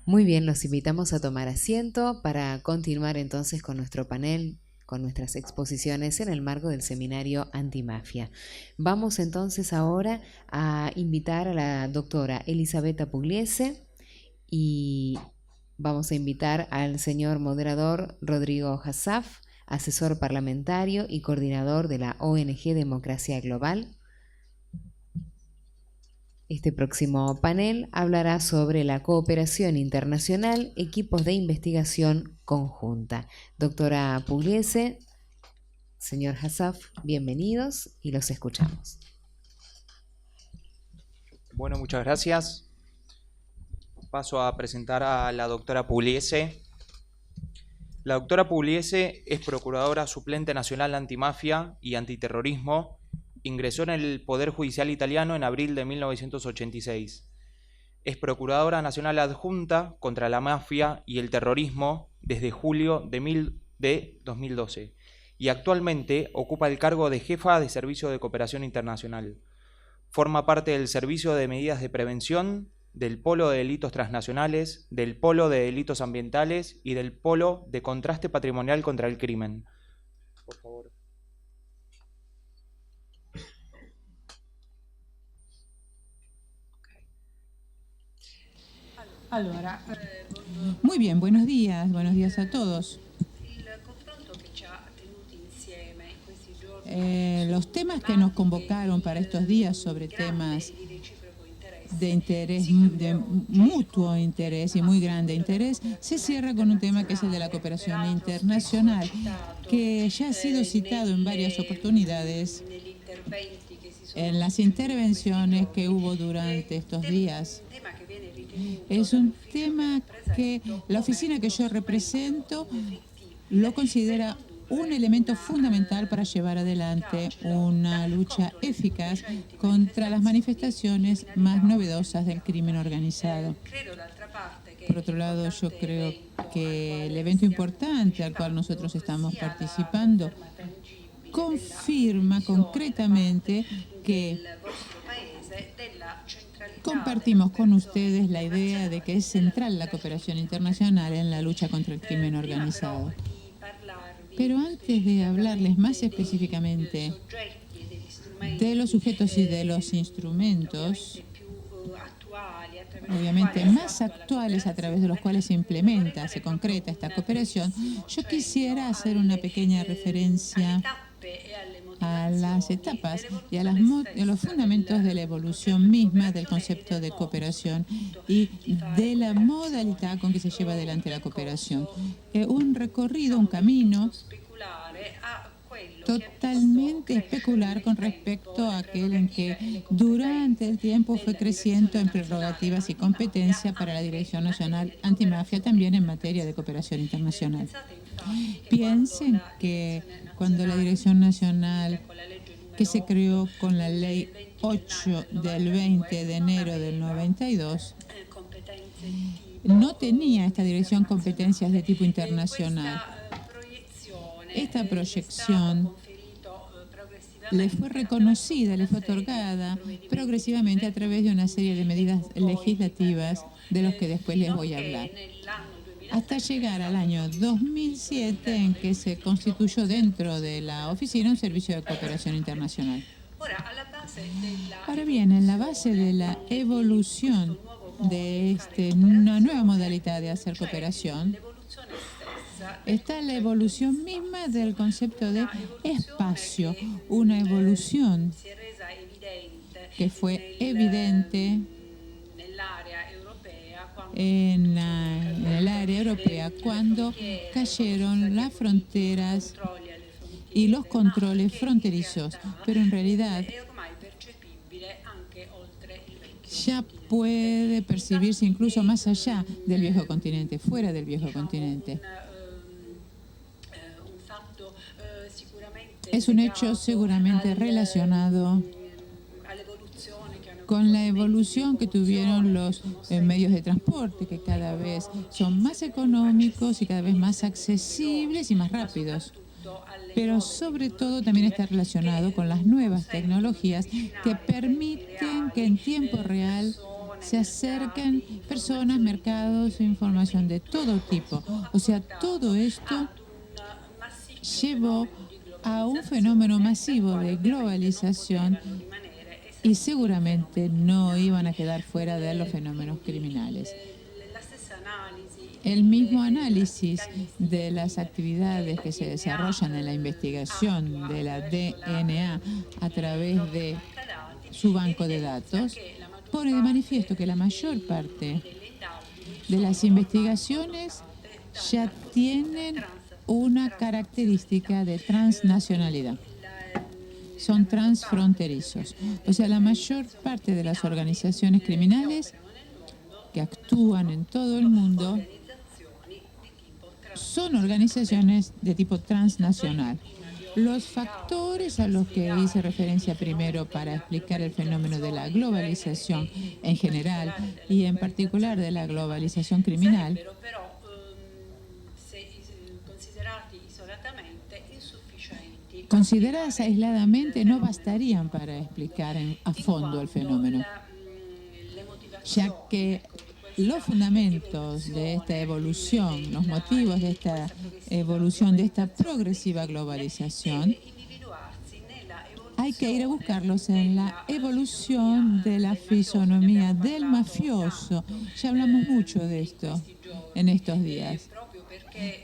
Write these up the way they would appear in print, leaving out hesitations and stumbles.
Muy bien, los invitamos a tomar asiento para continuar entonces con nuestro panel, con nuestras exposiciones en el marco del seminario Antimafia. Vamos entonces ahora a invitar a la doctora Elisabetta Pugliese y vamos a invitar al señor moderador Rodrigo Hassaf, asesor parlamentario y coordinador de la ONG Democracia Global. Este próximo panel hablará sobre la cooperación internacional, equipos de investigación conjunta. Doctora Pugliese, señor Hassaf, bienvenidos y los escuchamos. Bueno, muchas gracias. Paso a presentar a la doctora Pugliese. La doctora Pugliese es procuradora suplente nacional antimafia y antiterrorismo. Ingresó en el Poder Judicial italiano en abril de 1986. Es procuradora nacional adjunta contra la mafia y el terrorismo desde julio de 2012 y actualmente ocupa el cargo de jefa de Servicio de Cooperación Internacional. Forma parte del Servicio de Medidas de Prevención, del Polo de Delitos Transnacionales, del Polo de Delitos Ambientales y del Polo de Contraste Patrimonial contra el Crimen. Por favor. Allora, muy bien, buenos días a todos. Los temas que nos convocaron para estos días sobre temas de interés, de mutuo interés y muy grande interés, se cierra con un tema que es el de la cooperación internacional, que ya ha sido citado en varias oportunidades en las intervenciones que hubo durante estos días. Es un tema que la oficina que yo represento lo considera un elemento fundamental para llevar adelante una lucha eficaz contra las manifestaciones más novedosas del crimen organizado. Por otro lado, yo creo que el evento importante al cual nosotros estamos participando confirma concretamente que compartimos con ustedes la idea de que es central la cooperación internacional en la lucha contra el crimen organizado. Pero antes de hablarles más específicamente de los sujetos y de los instrumentos, obviamente más actuales a través de los cuales se implementa, se concreta esta cooperación, yo quisiera hacer una pequeña referencia a las etapas y a los fundamentos de la evolución misma del concepto de cooperación y de la modalidad con que se lleva adelante la cooperación. Un recorrido, un camino totalmente especular con respecto a aquel en que durante el tiempo fue creciendo en prerrogativas y competencia para la Dirección Nacional Antimafia, también en materia de cooperación internacional. Piensen que cuando la Dirección Nacional, que se creó con la Ley 8 del 20 de enero del 92, no tenía esta dirección competencias de tipo internacional. Esta proyección le fue reconocida, le fue otorgada progresivamente a través de una serie de medidas legislativas de los que después les voy a hablar, hasta llegar al año 2007 en que se constituyó dentro de la oficina un servicio de cooperación internacional. Ahora bien, en la base de la evolución de una nueva modalidad de hacer cooperación está la evolución misma del concepto de espacio, una evolución que fue evidente en el área europea cuando cayeron las fronteras y los controles fronterizos, pero en realidad ya puede percibirse incluso más allá del viejo continente, fuera del viejo continente. Es un hecho seguramente relacionado con la evolución que tuvieron los medios de transporte, que cada vez son más económicos y cada vez más accesibles y más rápidos. Pero sobre todo también está relacionado con las nuevas tecnologías que permiten que en tiempo real se acercan personas, mercados, información de todo tipo. O sea, todo esto llevó a un fenómeno masivo de globalización y seguramente no iban a quedar fuera de los fenómenos criminales. El mismo análisis de las actividades que se desarrollan en la investigación de la DNA a través de su banco de datos pone de manifiesto que la mayor parte de las investigaciones ya tienen una característica de transnacionalidad. Son transfronterizos. O sea, la mayor parte de las organizaciones criminales que actúan en todo el mundo son organizaciones de tipo transnacional. Los factores a los que hice referencia primero para explicar el fenómeno de la globalización en general y en particular de la globalización criminal consideradas aisladamente no bastarían para explicar a fondo el fenómeno, ya que los fundamentos de esta evolución, los motivos de esta evolución, de esta progresiva globalización, hay que ir a buscarlos en la evolución de la fisonomía del mafioso. Ya hablamos mucho de esto en estos días,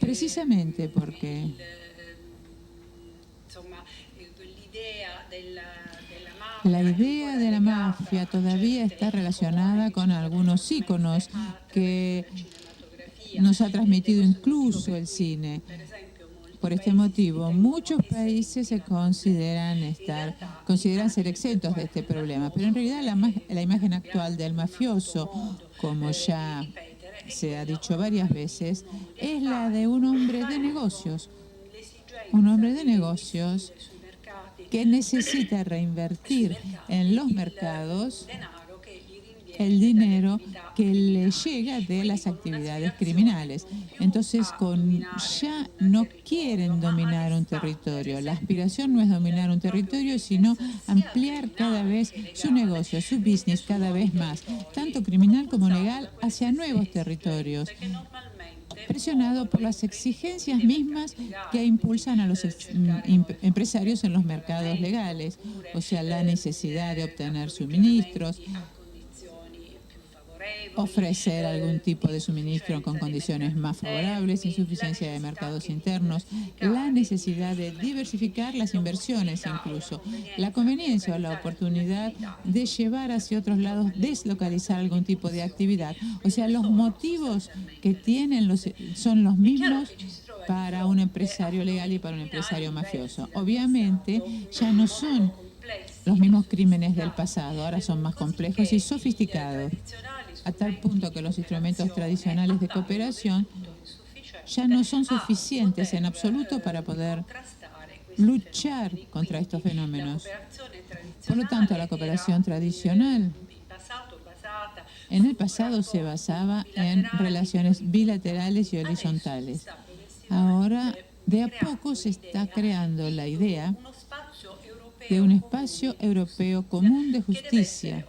precisamente porque la idea de la mafia todavía está relacionada con algunos íconos que nos ha transmitido incluso el cine. Por este motivo, muchos países se consideran ser exentos de este problema, pero en realidad la imagen actual del mafioso, como ya se ha dicho varias veces, es la de un hombre de negocios. Un hombre de negocios que necesita reinvertir en los mercados el dinero que le llega de las actividades criminales. Entonces, ya no quieren dominar un territorio. La aspiración no es dominar un territorio, sino ampliar cada vez su negocio, su business cada vez más, tanto criminal como legal, hacia nuevos territorios, presionado por las exigencias mismas que impulsan a los empresarios en los mercados legales, o sea, la necesidad de obtener suministros, ofrecer algún tipo de suministro con condiciones más favorables, insuficiencia de mercados internos, la necesidad de diversificar las inversiones incluso, la conveniencia o la oportunidad de llevar hacia otros lados, deslocalizar algún tipo de actividad. O sea, los motivos que tienen son los mismos para un empresario legal y para un empresario mafioso. Obviamente, ya no son los mismos crímenes del pasado, ahora son más complejos y sofisticados, a tal punto que los instrumentos tradicionales de cooperación ya no son suficientes en absoluto para poder luchar contra estos fenómenos. Por lo tanto, la cooperación tradicional en el pasado se basaba en relaciones bilaterales y horizontales. Ahora, de a poco se está creando la idea de un espacio europeo común de justicia,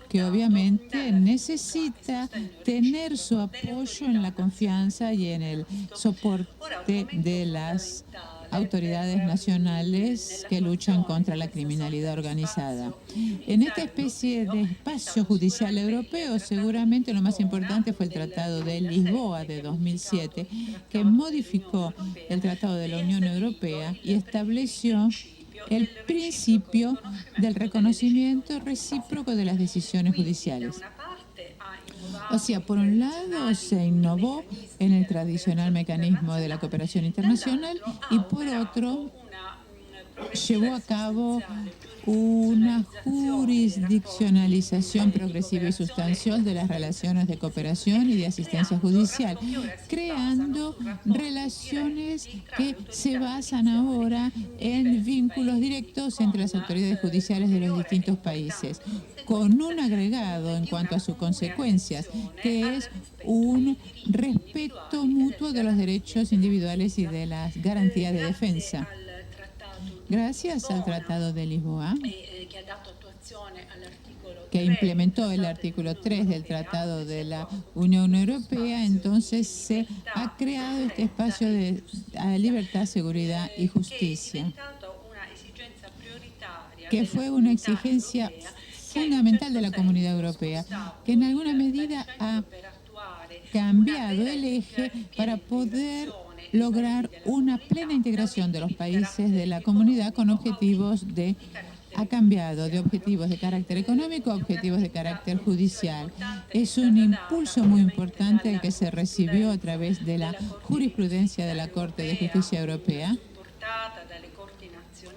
que obviamente necesita tener su apoyo en la confianza y en el soporte de las autoridades nacionales que luchan contra la criminalidad organizada. En esta especie de espacio judicial europeo, seguramente lo más importante fue el Tratado de Lisboa de 2007, que modificó el Tratado de la Unión Europea y estableció el principio del reconocimiento recíproco de las decisiones judiciales. O sea, por un lado se innovó en el tradicional mecanismo de la cooperación internacional y por otro llevó a cabo una jurisdiccionalización progresiva y sustancial de las relaciones de cooperación y de asistencia judicial, creando relaciones que se basan ahora en vínculos directos entre las autoridades judiciales de los distintos países, con un agregado en cuanto a sus consecuencias, que es un respeto mutuo de los derechos individuales y de las garantías de defensa. Gracias al Tratado de Lisboa, que implementó el artículo 3 del Tratado de la Unión Europea, entonces se ha creado este espacio de libertad, seguridad y justicia, que fue una exigencia fundamental de la Comunidad Europea, que en alguna medida ha cambiado el eje para poder lograr una plena integración de los países de la comunidad con objetivos ha cambiado de objetivos de carácter económico a objetivos de carácter judicial. Es un impulso muy importante el que se recibió a través de la jurisprudencia de la Corte de Justicia Europea,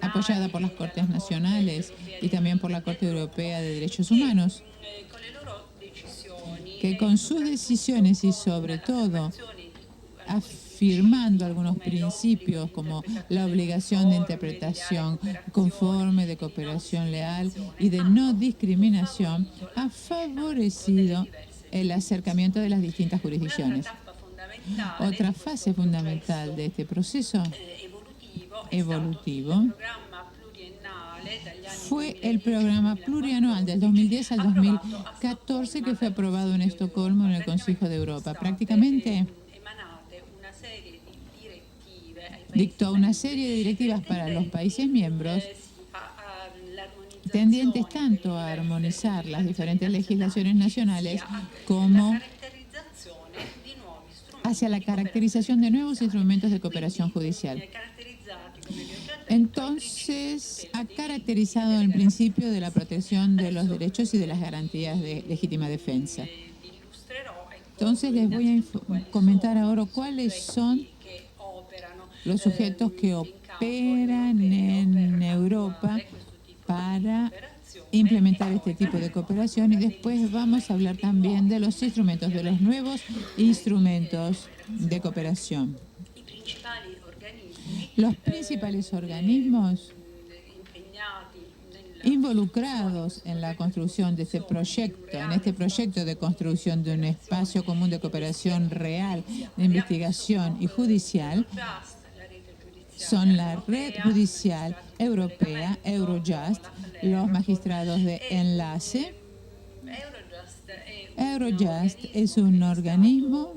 apoyada por las Cortes Nacionales y también por la Corte Europea de Derechos Humanos, que con sus decisiones y sobre todo afirmando algunos principios como la obligación de interpretación conforme, de cooperación leal y de no discriminación, ha favorecido el acercamiento de las distintas jurisdicciones. Otra fase fundamental de este proceso evolutivo fue el programa plurianual del 2010 al 2014 que fue aprobado en Estocolmo en el Consejo de Europa. Prácticamente dictó una serie de directivas para los países miembros tendientes tanto a armonizar las diferentes legislaciones nacionales como hacia la caracterización de nuevos instrumentos de cooperación judicial. Entonces, ha caracterizado el principio de la protección de los derechos y de las garantías de legítima defensa. Entonces, les voy a comentar ahora cuáles son los sujetos que operan en Europa para implementar este tipo de cooperación, y después vamos a hablar también de los instrumentos, de los nuevos instrumentos de cooperación. Los principales organismos involucrados en la construcción de este proyecto de construcción de un espacio común de cooperación real, de investigación y judicial, son la Red Judicial Europea, Eurojust, los magistrados de enlace. Eurojust es un organismo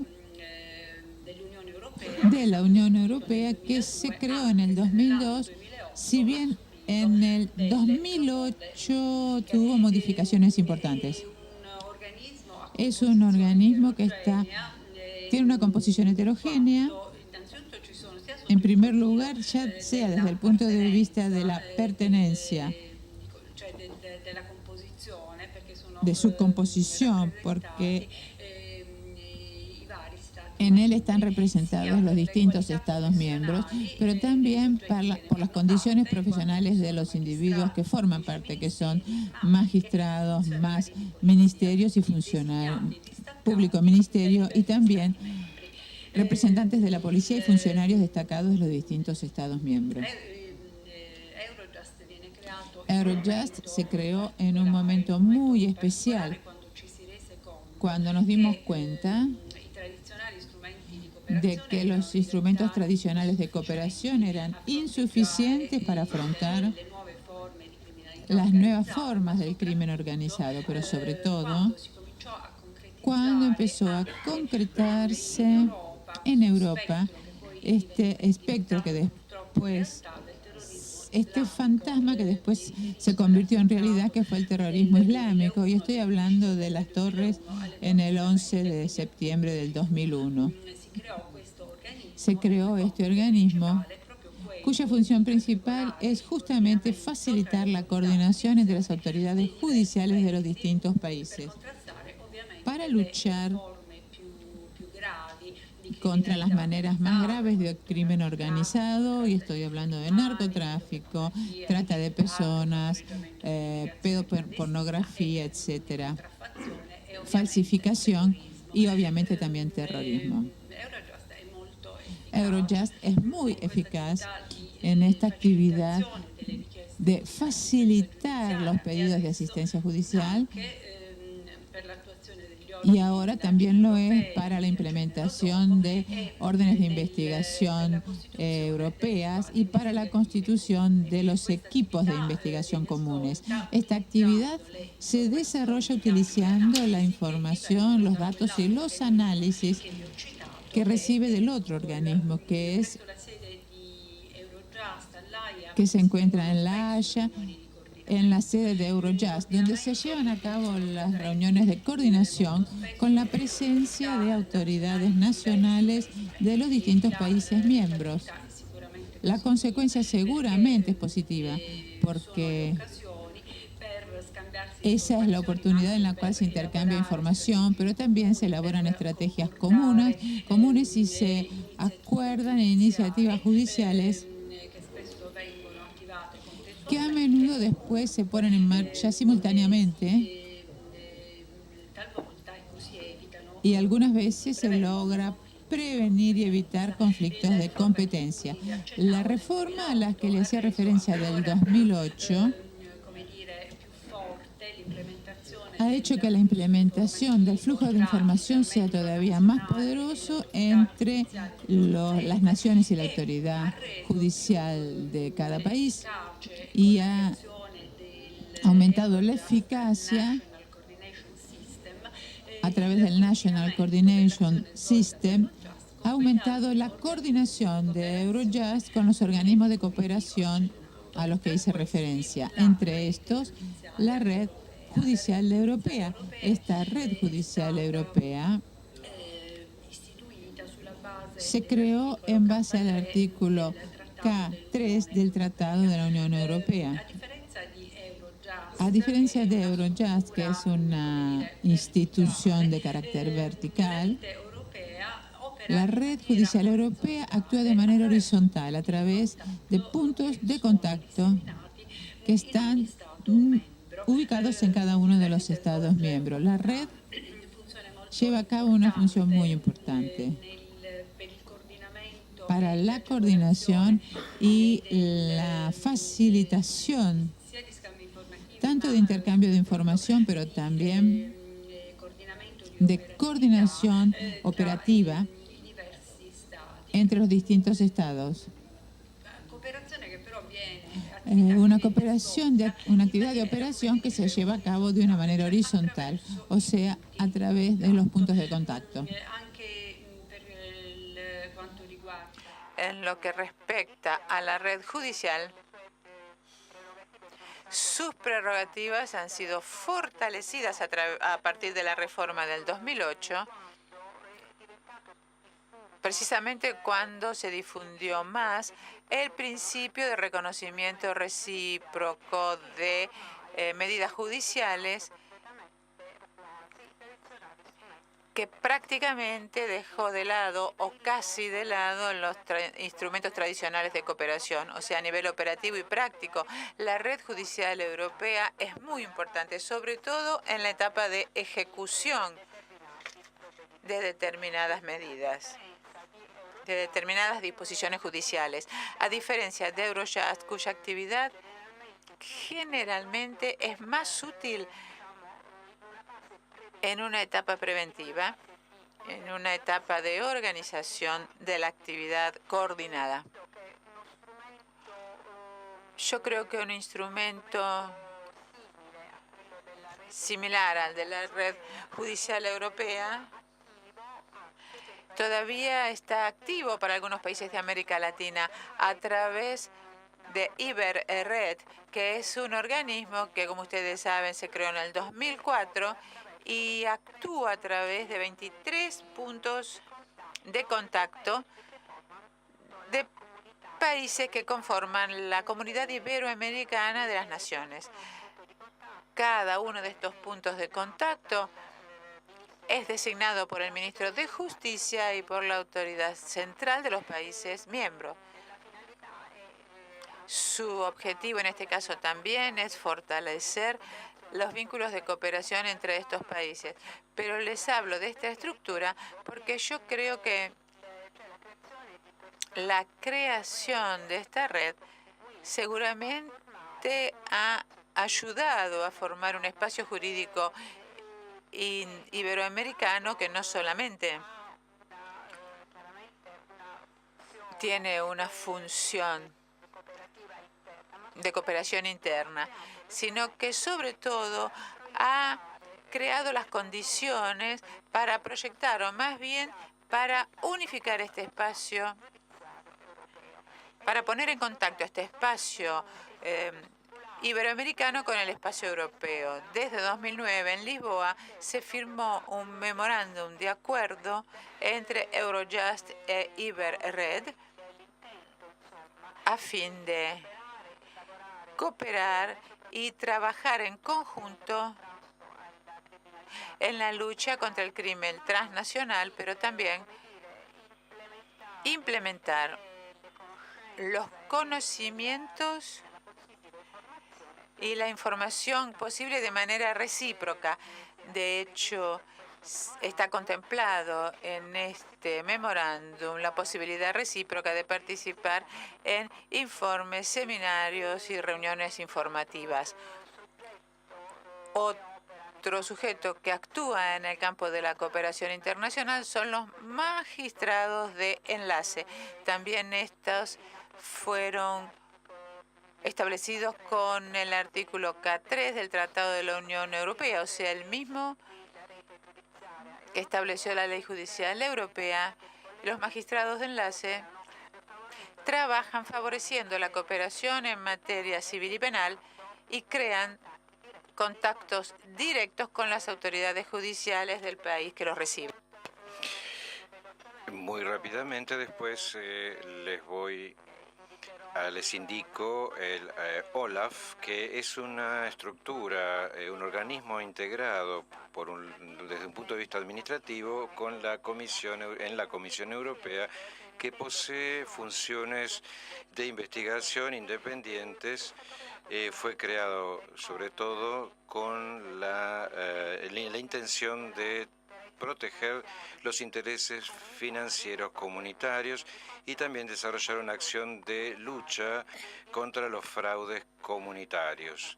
de la Unión Europea que se creó en el 2002, si bien en el 2008 tuvo modificaciones importantes. Es un organismo que tiene una composición heterogénea. En primer lugar, ya sea desde el punto de vista de la pertenencia, de su composición, porque en él están representados los distintos Estados miembros, pero también por las condiciones profesionales de los individuos que forman parte, que son magistrados, más ministerios y funcionarios, público ministerio, y también representantes de la policía y funcionarios destacados de los distintos Estados miembros. Eurojust se creó en un momento muy especial, cuando nos dimos cuenta de que los instrumentos tradicionales de cooperación eran insuficientes para afrontar las nuevas formas del crimen organizado, pero sobre todo cuando empezó a concretarse en Europa este espectro que después, este fantasma que después se convirtió en realidad, que fue el terrorismo islámico, y estoy hablando de las torres en el 11 de septiembre del 2001. Se creó este organismo cuya función principal es justamente facilitar la coordinación entre las autoridades judiciales de los distintos países para luchar contra las maneras más graves de crimen organizado, y estoy hablando de narcotráfico, trata de personas, pedopornografía, etcétera, falsificación y obviamente también terrorismo. Eurojust es muy eficaz en esta actividad de facilitar los pedidos de asistencia judicial y ahora también lo es para la implementación de órdenes de investigación europeas y para la constitución de los equipos de investigación comunes. Esta actividad se desarrolla utilizando la información, los datos y los análisis que recibe del otro organismo, que se encuentra en La Haya, en la sede de Eurojust, donde se llevan a cabo las reuniones de coordinación con la presencia de autoridades nacionales de los distintos países miembros. La consecuencia seguramente es positiva, porque esa es la oportunidad en la cual se intercambia información, pero también se elaboran estrategias comunes y se acuerdan iniciativas judiciales que a menudo después se ponen en marcha simultáneamente y algunas veces se logra prevenir y evitar conflictos de competencia. La reforma a la que le hacía referencia del 2008 ha hecho que la implementación del flujo de información sea todavía más poderoso entre las naciones y la autoridad judicial de cada país y ha aumentado la eficacia a través del National Coordination System, ha aumentado la coordinación de Eurojust con los organismos de cooperación a los que hice referencia, entre estos la Red Judicial Europea. Esta Red Judicial Europea se creó en base al artículo K3 del Tratado de la Unión Europea. A diferencia de Eurojust, que es una institución de carácter vertical, la Red Judicial Europea actúa de manera horizontal a través de puntos de contacto que están ubicados en cada uno de los Estados miembros. La red lleva a cabo una función muy importante para la coordinación y la facilitación tanto de intercambio de información, pero también de coordinación operativa entre los distintos estados. Una actividad de operación que se lleva a cabo de una manera horizontal, o sea, a través de los puntos de contacto. En lo que respecta a la red judicial, sus prerrogativas han sido fortalecidas a partir de la reforma del 2008, precisamente cuando se difundió más el principio de reconocimiento recíproco de medidas judiciales, que prácticamente dejó de lado o casi de lado los instrumentos tradicionales de cooperación. O sea, a nivel operativo y práctico, la Red Judicial Europea es muy importante, sobre todo en la etapa de ejecución de determinadas medidas, de determinadas disposiciones judiciales, a diferencia de Eurojust, cuya actividad generalmente es más útil en una etapa preventiva, en una etapa de organización de la actividad coordinada. Yo creo que un instrumento similar al de la Red Judicial Europea todavía está activo para algunos países de América Latina a través de IberRed, que es un organismo que, como ustedes saben, se creó en el 2004 y actúa a través de 23 puntos de contacto de países que conforman la Comunidad Iberoamericana de las Naciones. Cada uno de estos puntos de contacto es designado por el ministro de Justicia y por la autoridad central de los países miembros. Su objetivo en este caso también es fortalecer los vínculos de cooperación entre estos países. Pero les hablo de esta estructura porque yo creo que la creación de esta red seguramente ha ayudado a formar un espacio jurídico iberoamericano, que no solamente tiene una función de cooperación interna, sino que sobre todo ha creado las condiciones para proyectar, o más bien para unificar este espacio, para poner en contacto este espacio iberoamericano con el espacio europeo. Desde 2009 en Lisboa se firmó un memorándum de acuerdo entre Eurojust e Iberred a fin de cooperar y trabajar en conjunto en la lucha contra el crimen transnacional, pero también implementar los conocimientos y la información posible de manera recíproca. De hecho, está contemplado en este memorándum la posibilidad recíproca de participar en informes, seminarios y reuniones informativas. Otro sujeto que actúa en el campo de la cooperación internacional son los magistrados de enlace. También estos fueron establecidos con el artículo K3 del Tratado de la Unión Europea, o sea, el mismo que estableció la Ley Judicial Europea. Los magistrados de enlace trabajan favoreciendo la cooperación en materia civil y penal y crean contactos directos con las autoridades judiciales del país que los recibe. Muy rápidamente después les indico el OLAF, que es una estructura, un organismo integrado desde un punto de vista administrativo con en la Comisión Europea, que posee funciones de investigación independientes. Fue creado sobre todo con la intención de proteger los intereses financieros comunitarios y también desarrollar una acción de lucha contra los fraudes comunitarios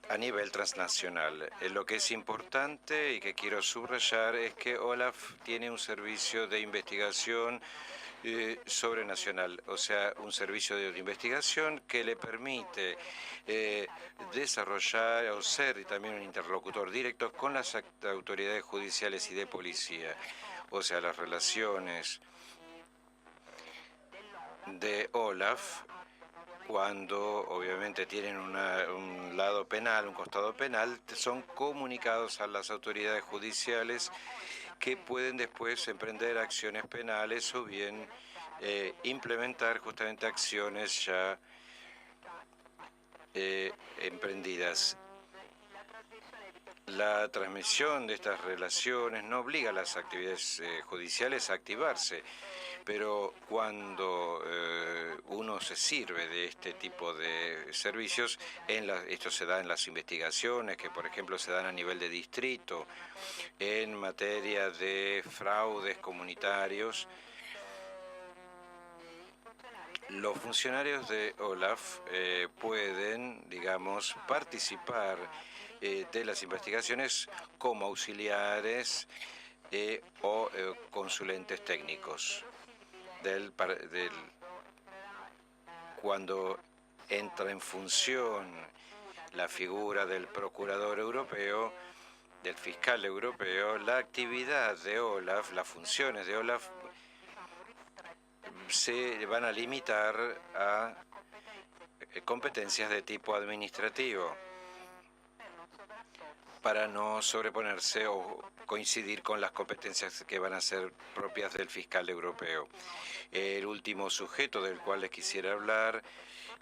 a nivel transnacional. Lo que es importante y que quiero subrayar es que OLAF tiene un servicio de investigación sobrenacional, o sea, un servicio de investigación que le permite desarrollar o ser también un interlocutor directo con las autoridades judiciales y de policía, o sea, las relaciones de OLAF, cuando obviamente tienen un lado penal, un costado penal, son comunicados a las autoridades judiciales, que pueden después emprender acciones penales o bien implementar justamente acciones ya emprendidas. La transmisión de estas relaciones no obliga a las actividades judiciales a activarse, pero cuando uno se sirve de este tipo de servicios, esto se da en las investigaciones que, por ejemplo, se dan a nivel de distrito, en materia de fraudes comunitarios. Los funcionarios de OLAF pueden, digamos, participar de las investigaciones como auxiliares o consulentes técnicos. Cuando entra en función la figura del procurador europeo, del fiscal europeo, la actividad de OLAF, las funciones de OLAF se van a limitar a competencias de tipo administrativo para no sobreponerse o coincidir con las competencias que van a ser propias del fiscal europeo. El último sujeto del cual les quisiera hablar,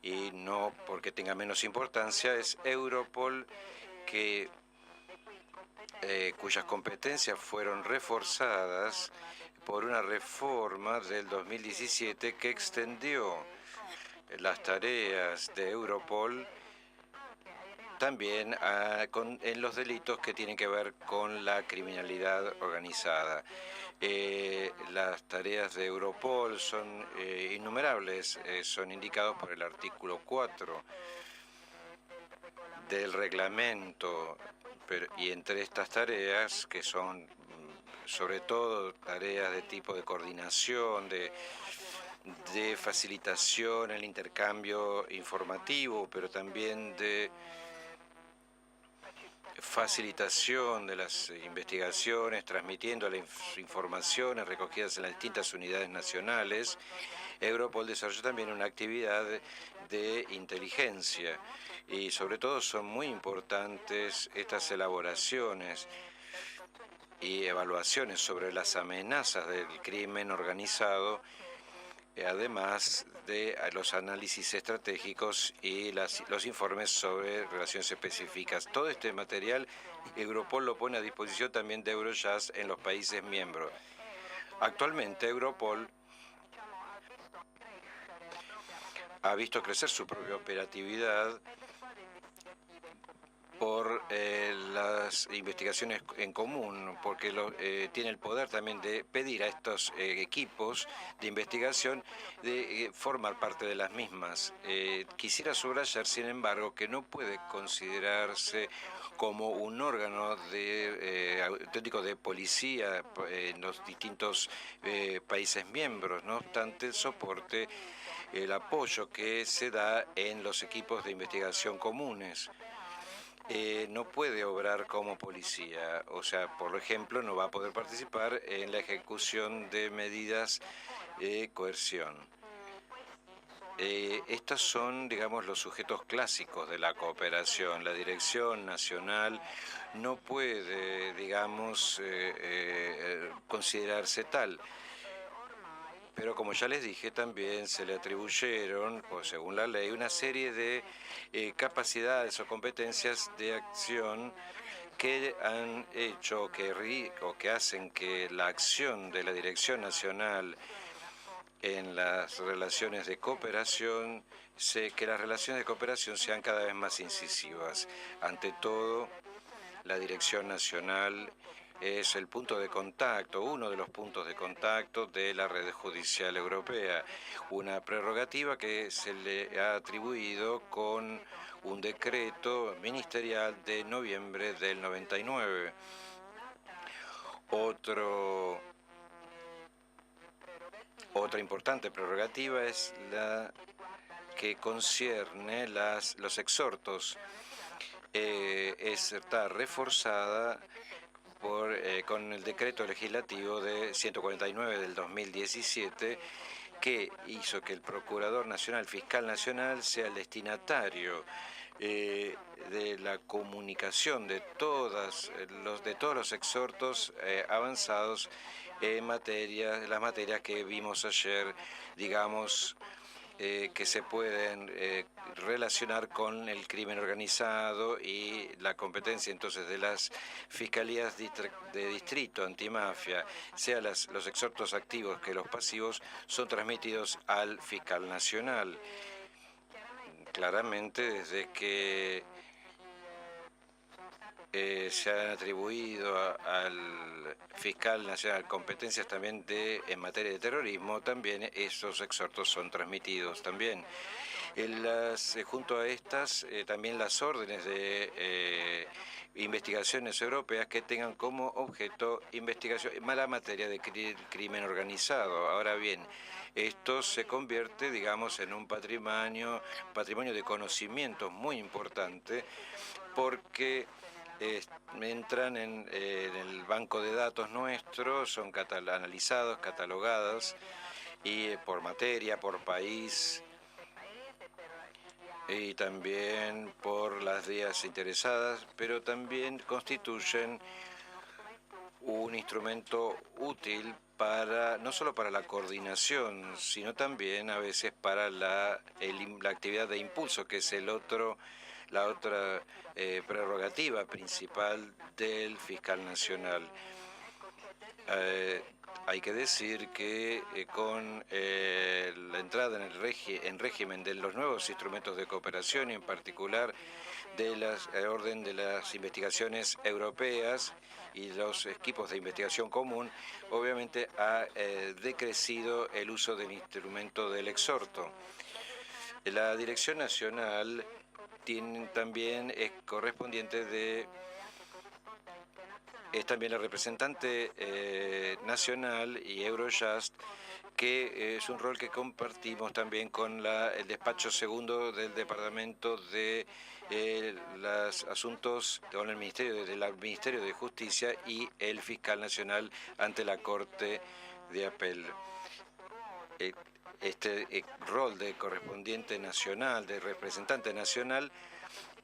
y no porque tenga menos importancia, es Europol, cuyas competencias fueron reforzadas por una reforma del 2017 que extendió las tareas de Europol también en los delitos que tienen que ver con la criminalidad organizada. Las tareas de Europol son innumerables, son indicados por el artículo 4 del reglamento y entre estas tareas, que son sobre todo tareas de tipo de coordinación, de facilitación, el intercambio informativo, pero también de facilitación de las investigaciones, transmitiendo las informaciones recogidas en las distintas unidades nacionales, Europol desarrolló también una actividad de inteligencia y sobre todo son muy importantes estas elaboraciones y evaluaciones sobre las amenazas del crimen organizado, además de los análisis estratégicos y los informes sobre relaciones específicas. Todo este material Europol lo pone a disposición también de Eurojust en los países miembros. Actualmente Europol ha visto crecer su propia operatividad por las investigaciones en común, porque tiene el poder también de pedir a estos equipos de investigación de formar parte de las mismas. Quisiera subrayar, sin embargo, que no puede considerarse como un órgano auténtico de policía en los distintos países miembros. No obstante, el soporte, el apoyo que se da en los equipos de investigación comunes. No puede obrar como policía, o sea, por ejemplo, no va a poder participar en la ejecución de medidas de coerción. Estos son, digamos, los sujetos clásicos de la cooperación. La Dirección Nacional no puede, digamos, considerarse tal. Pero como ya les dije, también se le atribuyeron, pues, según la ley, una serie de capacidades o competencias de acción que han hecho que hacen que la acción de la Dirección Nacional en las relaciones de cooperación, que las relaciones de cooperación sean cada vez más incisivas. Ante todo, la Dirección Nacional es el punto de contacto, uno de los puntos de contacto de la red judicial europea, una prerrogativa que se le ha atribuido con un decreto ministerial de noviembre del 99. Otra importante prerrogativa es la que concierne los exhortos. Está reforzada con el decreto legislativo de 149 del 2017, que hizo que el Procurador Nacional, Fiscal Nacional, sea el destinatario de la comunicación de todos los exhortos avanzados en las materias que vimos ayer, digamos, que se pueden relacionar con el crimen organizado y la competencia entonces de las fiscalías de distrito antimafia, sea los exhortos activos que los pasivos, son transmitidos al fiscal nacional. Claramente, desde que se han atribuido al fiscal nacional competencias también en materia de terrorismo, también esos exhortos son transmitidos también. Junto a estas, también las órdenes de investigaciones europeas que tengan como objeto investigación la materia de crimen organizado. Ahora bien, esto se convierte, digamos, en un patrimonio de conocimientos muy importante, porque entran en el banco de datos nuestro, son analizados, catalogados, y por materia, por país, y también por las vías interesadas, pero también constituyen un instrumento útil no solo para la coordinación, sino también a veces para la actividad de impulso, que es la otra prerrogativa principal del fiscal nacional. Hay que decir que con la entrada en régimen de los nuevos instrumentos de cooperación, y en particular de la orden de las investigaciones europeas y los equipos de investigación común, obviamente ha decrecido el uso del instrumento del exhorto. La Dirección Nacional también es correspondiente de es también la representante nacional y Eurojust, que es un rol que compartimos también con el despacho segundo del Departamento de los Asuntos, con el Ministerio de Justicia y el Fiscal Nacional ante la Corte de Apel. Este rol de correspondiente nacional, de representante nacional,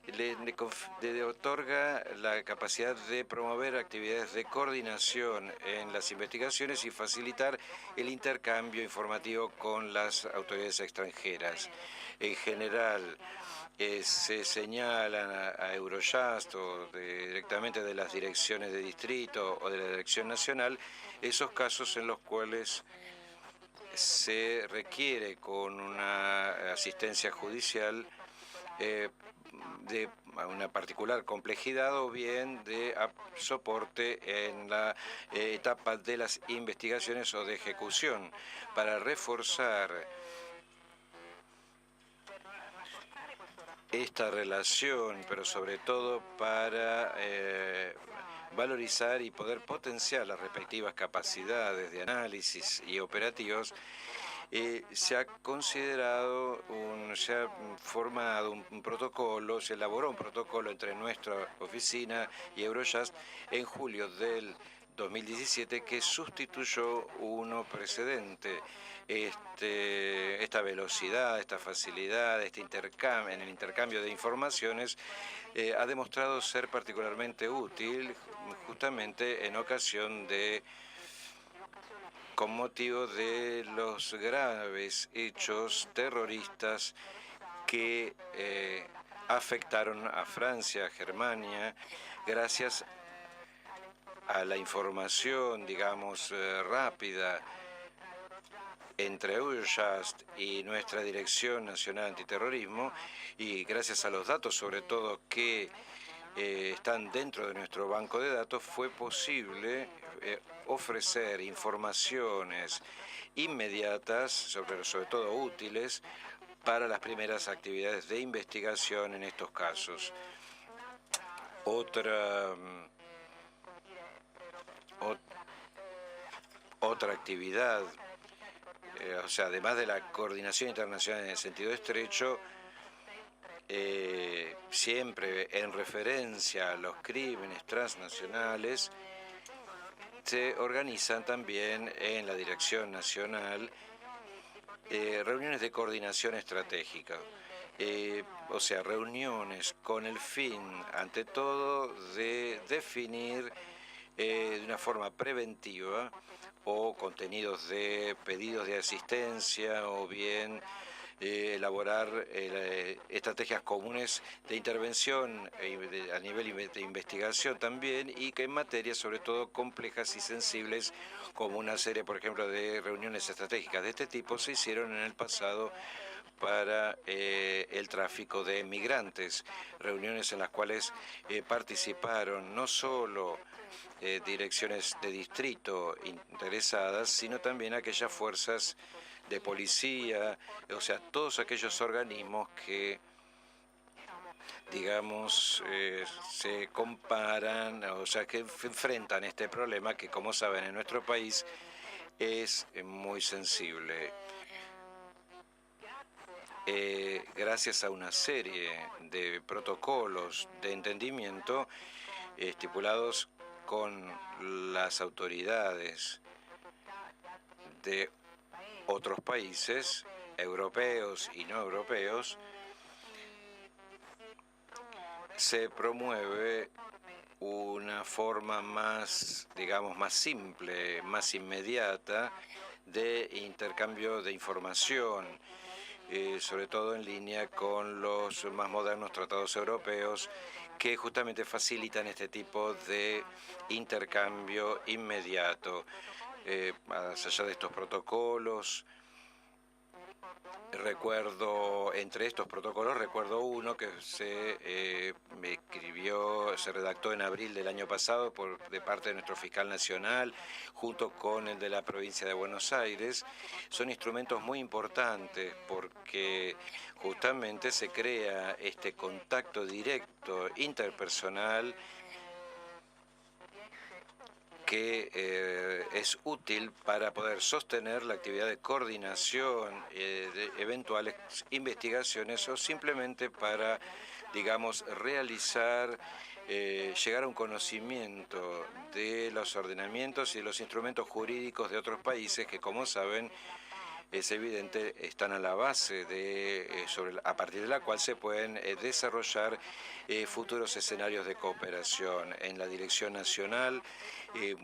le otorga la capacidad de promover actividades de coordinación en las investigaciones y facilitar el intercambio informativo con las autoridades extranjeras. En general, se señalan a Eurojust o directamente de las direcciones de distrito o de la Dirección Nacional esos casos en los cuales se requiere con una asistencia judicial de una particular complejidad o bien de soporte en la etapa de las investigaciones o de ejecución para reforzar esta relación, pero sobre todo para valorizar y poder potenciar las respectivas capacidades de análisis y operativos. Se ha considerado, se ha formado un protocolo, se elaboró un protocolo entre nuestra oficina y Eurojust en julio del 2017 que sustituyó uno precedente. Esta velocidad, esta facilidad, este intercambio, en el intercambio de informaciones ha demostrado ser particularmente útil justamente en ocasión de con motivo de los graves hechos terroristas que afectaron a Francia, a Germania, gracias a la información, digamos, rápida entre Eurojust y nuestra Dirección Nacional Antiterrorismo, y gracias a los datos, sobre todo, que están dentro de nuestro banco de datos, fue posible ofrecer informaciones inmediatas, sobre todo útiles, para las primeras actividades de investigación en estos casos. Otra actividad, o sea, además de la coordinación internacional en el sentido estrecho, siempre en referencia a los crímenes transnacionales, se organizan también en la Dirección Nacional reuniones de coordinación estratégica, o sea, reuniones con el fin, ante todo, de definir de una forma preventiva o contenidos de pedidos de asistencia o bien elaborar estrategias comunes de intervención a nivel de investigación también, y que en materias sobre todo complejas y sensibles, como una serie, por ejemplo, de reuniones estratégicas de este tipo se hicieron en el pasado para el tráfico de migrantes, reuniones en las cuales participaron no solo direcciones de distrito interesadas, sino también aquellas fuerzas de policía, o sea, todos aquellos organismos que, digamos, se comparan, o sea, que enfrentan este problema que, como saben, en nuestro país es muy sensible. Gracias a una serie de protocolos de entendimiento estipulados con las autoridades de otros países, europeos y no europeos, se promueve una forma más, digamos, más simple, más inmediata de intercambio de información, sobre todo en línea con los más modernos tratados europeos que justamente facilitan este tipo de intercambio inmediato. Más allá de estos protocolos, entre estos protocolos recuerdo uno que se redactó en abril del año pasado de parte de nuestro fiscal nacional, junto con el de la provincia de Buenos Aires. Son instrumentos muy importantes porque justamente se crea este contacto directo interpersonal que es útil para poder sostener la actividad de coordinación de eventuales investigaciones o simplemente para, digamos, realizar, llegar a un conocimiento de los ordenamientos y de los instrumentos jurídicos de otros países que, como saben, es evidente, están a la base de, a partir de la cual se pueden desarrollar futuros escenarios de cooperación. En la Dirección Nacional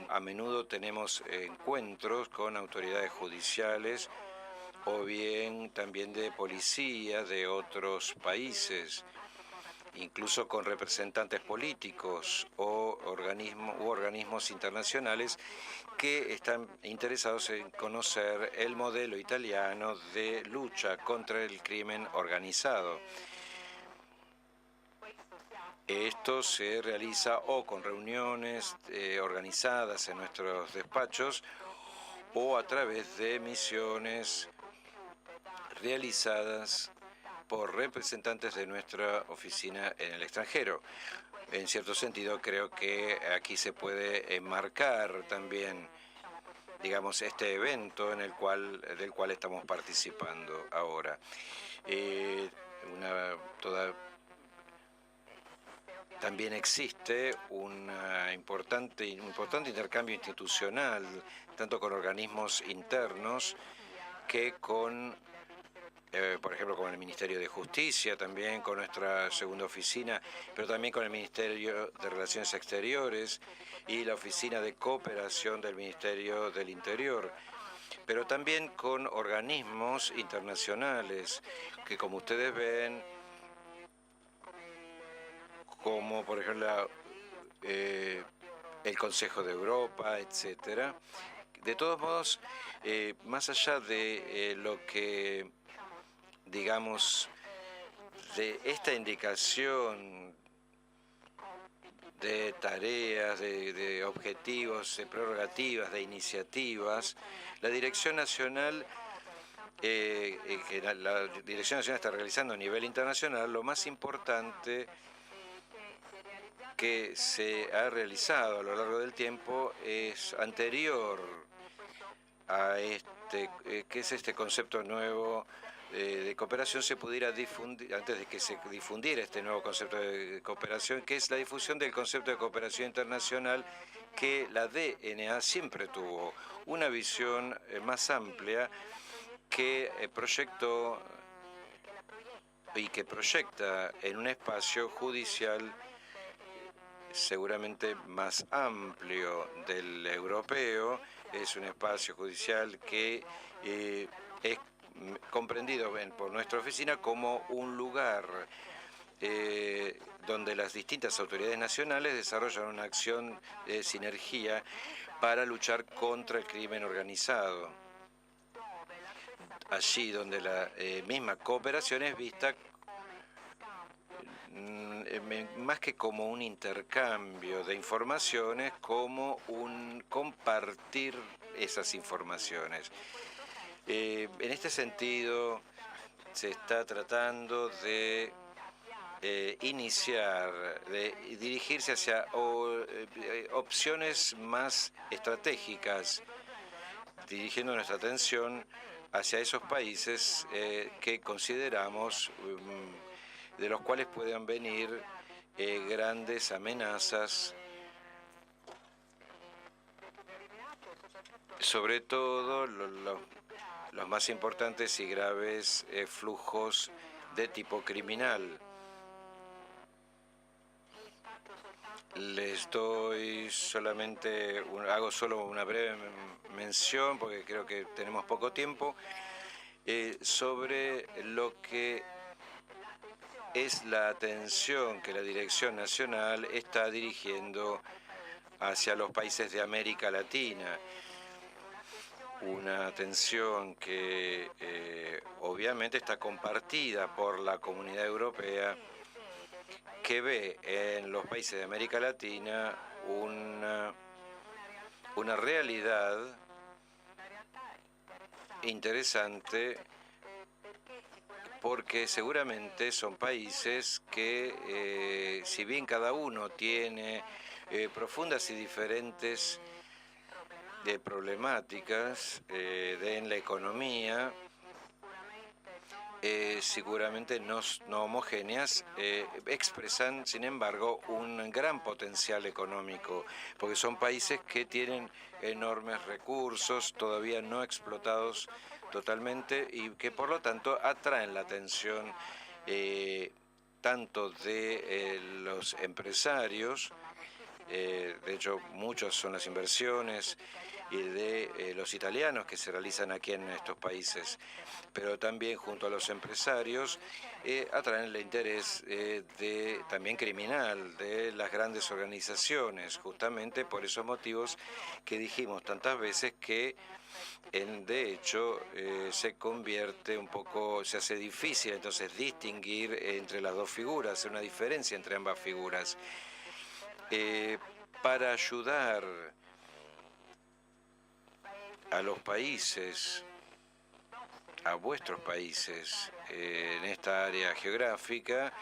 a menudo tenemos encuentros con autoridades judiciales o bien también de policía de otros países, incluso con representantes políticos o organismos internacionales que están interesados en conocer el modelo italiano de lucha contra el crimen organizado. Esto se realiza o con reuniones organizadas en nuestros despachos o a través de misiones realizadas por representantes de nuestra oficina en el extranjero. En cierto sentido, creo que aquí se puede enmarcar también, digamos, este evento del cual estamos participando ahora. También existe un importante intercambio institucional, tanto con organismos internos que con, por ejemplo, con el Ministerio de Justicia, también con nuestra segunda oficina, pero también con el Ministerio de Relaciones Exteriores y la Oficina de Cooperación del Ministerio del Interior, pero también con organismos internacionales que, como ustedes ven, como por ejemplo el Consejo de Europa, etcétera. De todos modos, más allá de lo que, digamos, de esta indicación de tareas, de objetivos, de prerrogativas, de iniciativas, la Dirección Nacional, que la Dirección Nacional está realizando a nivel internacional, lo más importante que se ha realizado a lo largo del tiempo es anterior a que es este concepto nuevo de cooperación, se pudiera difundir, antes de que se difundiera este nuevo concepto de cooperación, que es la difusión del concepto de cooperación internacional, que la DNA siempre tuvo una visión más amplia que proyectó y que proyecta en un espacio judicial seguramente más amplio del europeo. Es un espacio judicial que es comprendido por nuestra oficina como un lugar donde las distintas autoridades nacionales desarrollan una acción de sinergia para luchar contra el crimen organizado. Allí donde la misma cooperación es vista más que como un intercambio de informaciones, como un compartir esas informaciones. En este sentido, se está tratando de iniciar, de dirigirse hacia opciones más estratégicas, dirigiendo nuestra atención hacia esos países que consideramos de los cuales puedan venir grandes amenazas, sobre todo los más importantes y graves flujos de tipo criminal. Les doy solamente, hago solo una breve mención, porque creo que tenemos poco tiempo, sobre lo que es la atención que la Dirección Nacional está dirigiendo hacia los países de América Latina. Una atención que obviamente está compartida por la Comunidad Europea, que ve en los países de América Latina una realidad interesante, porque seguramente son países que, si bien cada uno tiene profundas y diferentes de problemáticas en la economía, seguramente no homogéneas, expresan, sin embargo, un gran potencial económico, porque son países que tienen enormes recursos todavía no explotados totalmente y que por lo tanto atraen la atención tanto de los empresarios, de hecho muchas son las inversiones y de los italianos que se realizan aquí en estos países, pero también junto a los empresarios atraen el interés también criminal de las grandes organizaciones, justamente por esos motivos que dijimos tantas veces que de hecho se convierte un poco, se hace difícil entonces distinguir entre las dos figuras, hacer una diferencia entre ambas figuras. Para ayudar a los países, a vuestros países en esta área geográfica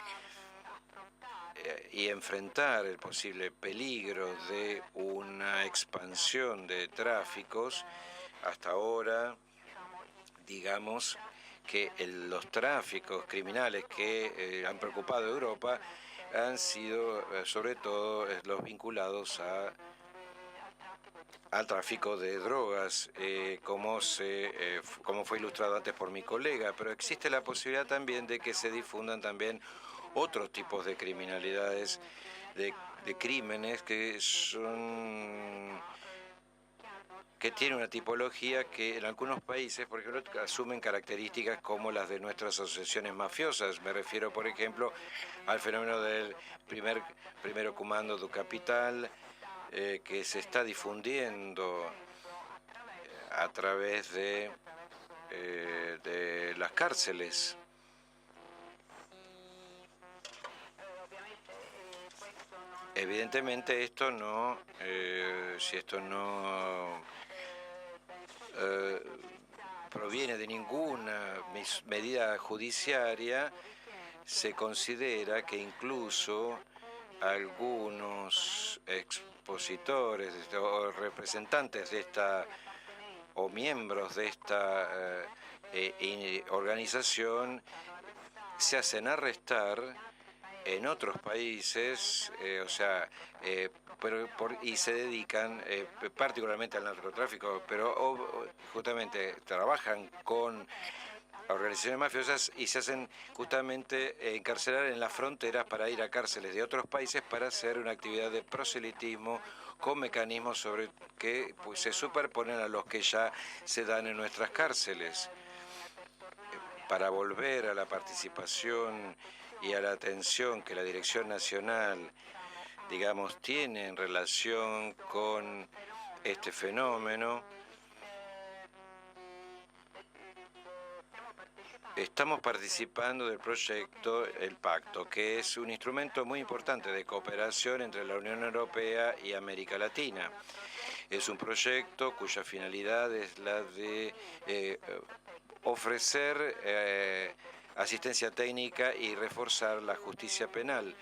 y enfrentar el posible peligro de una expansión de tráficos, hasta ahora, digamos que los tráficos criminales que han preocupado a Europa han sido sobre todo los vinculados al tráfico de drogas, como fue ilustrado antes por mi colega, pero existe la posibilidad también de que se difundan también otros tipos de criminalidades, de crímenes que tienen una tipología que en algunos países, por ejemplo, asumen características como las de nuestras asociaciones mafiosas. Me refiero, por ejemplo, al fenómeno del primero comando do capital, que se está difundiendo a través de las cárceles. Evidentemente esto no, si esto no proviene de ninguna medida judiciaria, se considera que incluso algunos expositores o representantes de esta o miembros de esta organización se hacen arrestar en otros países, y se dedican particularmente al narcotráfico, pero justamente trabajan con organizaciones mafiosas y se hacen justamente encarcelar en las fronteras para ir a cárceles de otros países para hacer una actividad de proselitismo con mecanismos sobre que pues, se superponen a los que ya se dan en nuestras cárceles. Para volver a la participación y a la atención que la Dirección Nacional, digamos, tiene en relación con este fenómeno, estamos participando del proyecto El Pacto, que es un instrumento muy importante de cooperación entre la Unión Europea y América Latina. Es un proyecto cuya finalidad es la de ofrecer asistencia técnica y reforzar la justicia penal.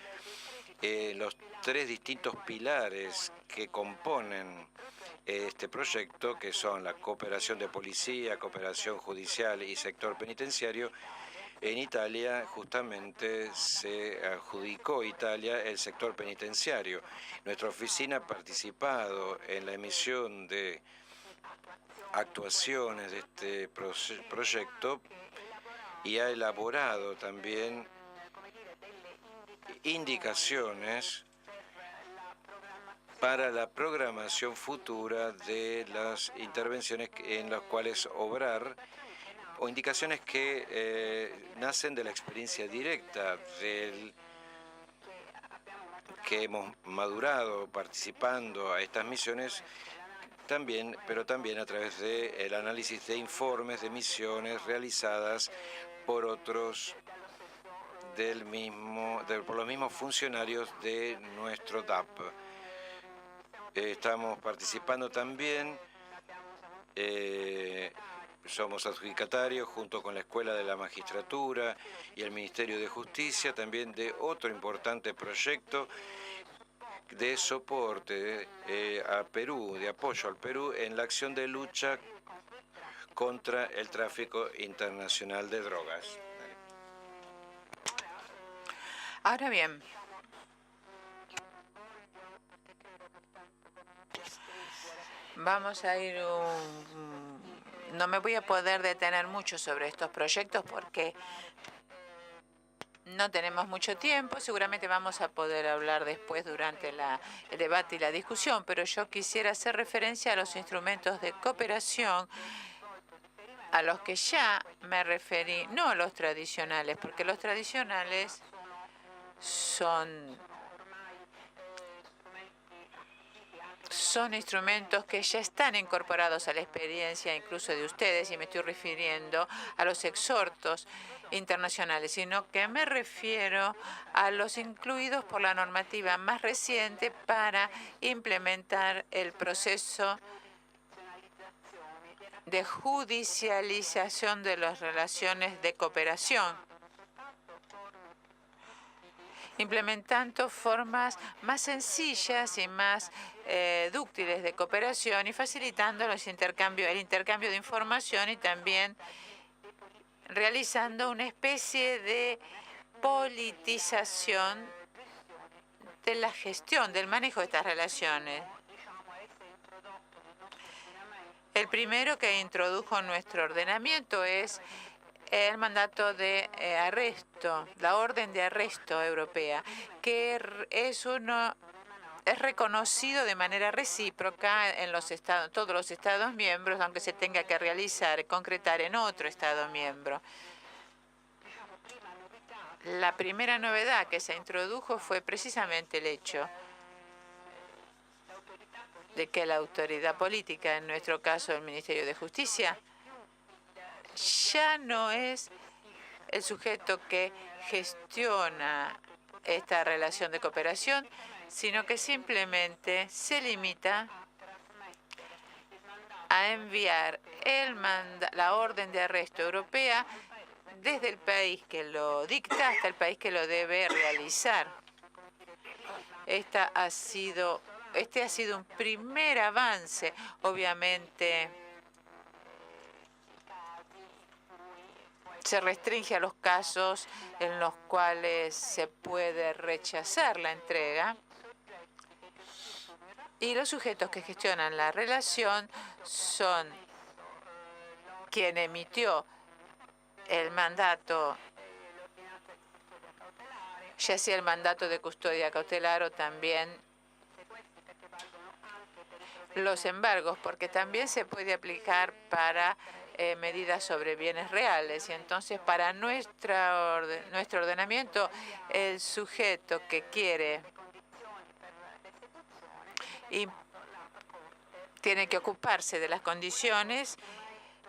Los tres distintos pilares que componen este proyecto, que son la cooperación de policía, cooperación judicial y sector penitenciario, en Italia justamente se adjudicó Italia el sector penitenciario. Nuestra oficina ha participado en la emisión de actuaciones de este proyecto y ha elaborado también indicaciones para la programación futura de las intervenciones en las cuales obrar, o indicaciones que nacen de la experiencia directa que hemos madurado participando a estas misiones, pero también a través del análisis de informes de misiones realizadas por otros por los mismos funcionarios de nuestro DAP. Estamos participando también, somos adjudicatarios junto con la Escuela de la Magistratura y el Ministerio de Justicia, también de otro importante proyecto de soporte a Perú, de apoyo al Perú en la acción de lucha contra el tráfico internacional de drogas. Ahora bien, vamos a ir no me voy a poder detener mucho sobre estos proyectos porque no tenemos mucho tiempo. Seguramente vamos a poder hablar después durante el debate y la discusión, pero yo quisiera hacer referencia a los instrumentos de cooperación a los que ya me referí, no a los tradicionales, porque los tradicionales son instrumentos que ya están incorporados a la experiencia incluso de ustedes, y me estoy refiriendo a los exhortos internacionales, sino que me refiero a los incluidos por la normativa más reciente para implementar el proceso de judicialización de las relaciones de cooperación, implementando formas más sencillas y más dúctiles de cooperación y facilitando el intercambio de información, y también realizando una especie de politización de la gestión, del manejo de estas relaciones. El primero que introdujo nuestro ordenamiento es el mandato de arresto, la orden de arresto europea, que es reconocido de manera recíproca en todos los Estados miembros, aunque se tenga que concretar en otro Estado miembro. La primera novedad que se introdujo fue precisamente el hecho de que la autoridad política, en nuestro caso el Ministerio de Justicia, ya no es el sujeto que gestiona esta relación de cooperación, sino que simplemente se limita a enviar la orden de arresto europea desde el país que lo dicta hasta el país que lo debe realizar. Este ha sido un primer avance. Obviamente se restringe a los casos en los cuales se puede rechazar la entrega, y los sujetos que gestionan la relación son quien emitió el mandato, ya sea el mandato de custodia cautelar o también los embargos, porque también se puede aplicar para medidas sobre bienes reales. Y entonces, para nuestro ordenamiento, el sujeto que quiere y tiene que ocuparse de las condiciones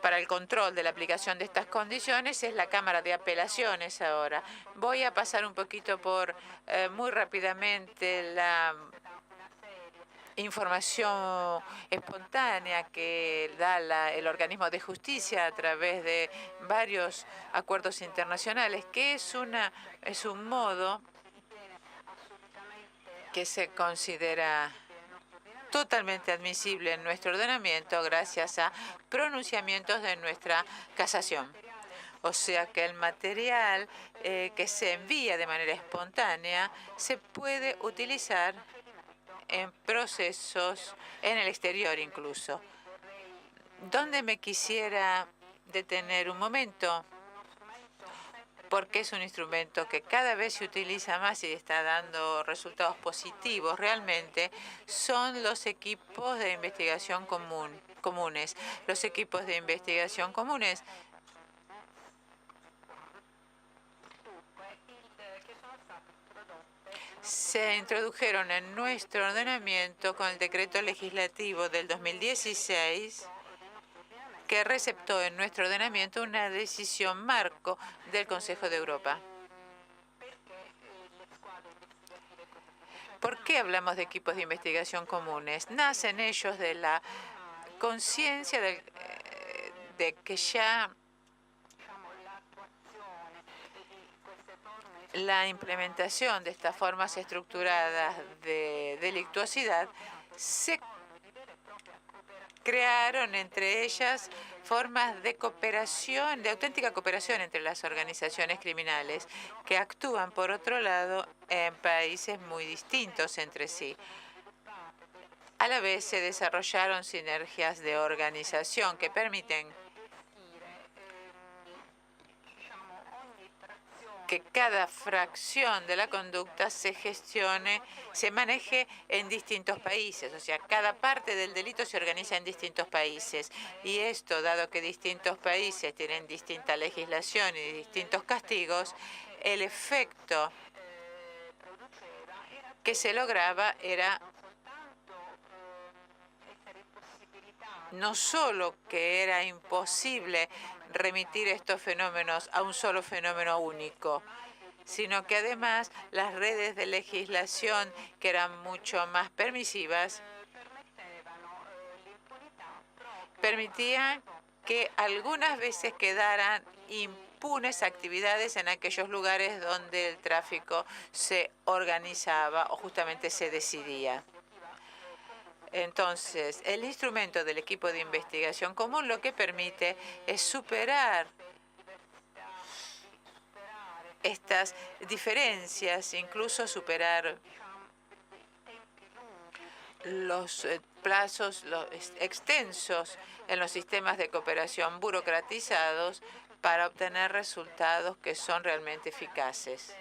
para el control de la aplicación de estas condiciones es la Cámara de Apelaciones ahora. Voy a pasar un poquito muy rápidamente la información espontánea que da el organismo de justicia a través de varios acuerdos internacionales, que es un modo que se considera totalmente admisible en nuestro ordenamiento gracias a pronunciamientos de nuestra casación. O sea que el material que se envía de manera espontánea se puede utilizar en procesos en el exterior incluso. Donde me quisiera detener un momento, porque es un instrumento que cada vez se utiliza más y está dando resultados positivos realmente, son los equipos de investigación comunes. Los equipos de investigación comunes se introdujeron en nuestro ordenamiento con el decreto legislativo del 2016, que receptó en nuestro ordenamiento una decisión marco del Consejo de Europa. ¿Por qué hablamos de equipos de investigación comunes? Nacen ellos de la conciencia de que ya la implementación de estas formas estructuradas de delictuosidad, se crearon entre ellas formas de cooperación, de auténtica cooperación entre las organizaciones criminales que actúan, por otro lado, en países muy distintos entre sí. A la vez se desarrollaron sinergias de organización que permiten que cada fracción de la conducta se gestione, se maneje en distintos países. O sea, cada parte del delito se organiza en distintos países. Y esto, dado que distintos países tienen distinta legislación y distintos castigos, el efecto que se lograba era no solo que era imposible remitir estos fenómenos a un solo fenómeno único, sino que además las redes de legislación, que eran mucho más permisivas, permitían que algunas veces quedaran impunes actividades en aquellos lugares donde el tráfico se organizaba o justamente se decidía. Entonces, el instrumento del equipo de investigación común lo que permite es superar estas diferencias, incluso superar los plazos extensos en los sistemas de cooperación burocratizados para obtener resultados que son realmente eficaces.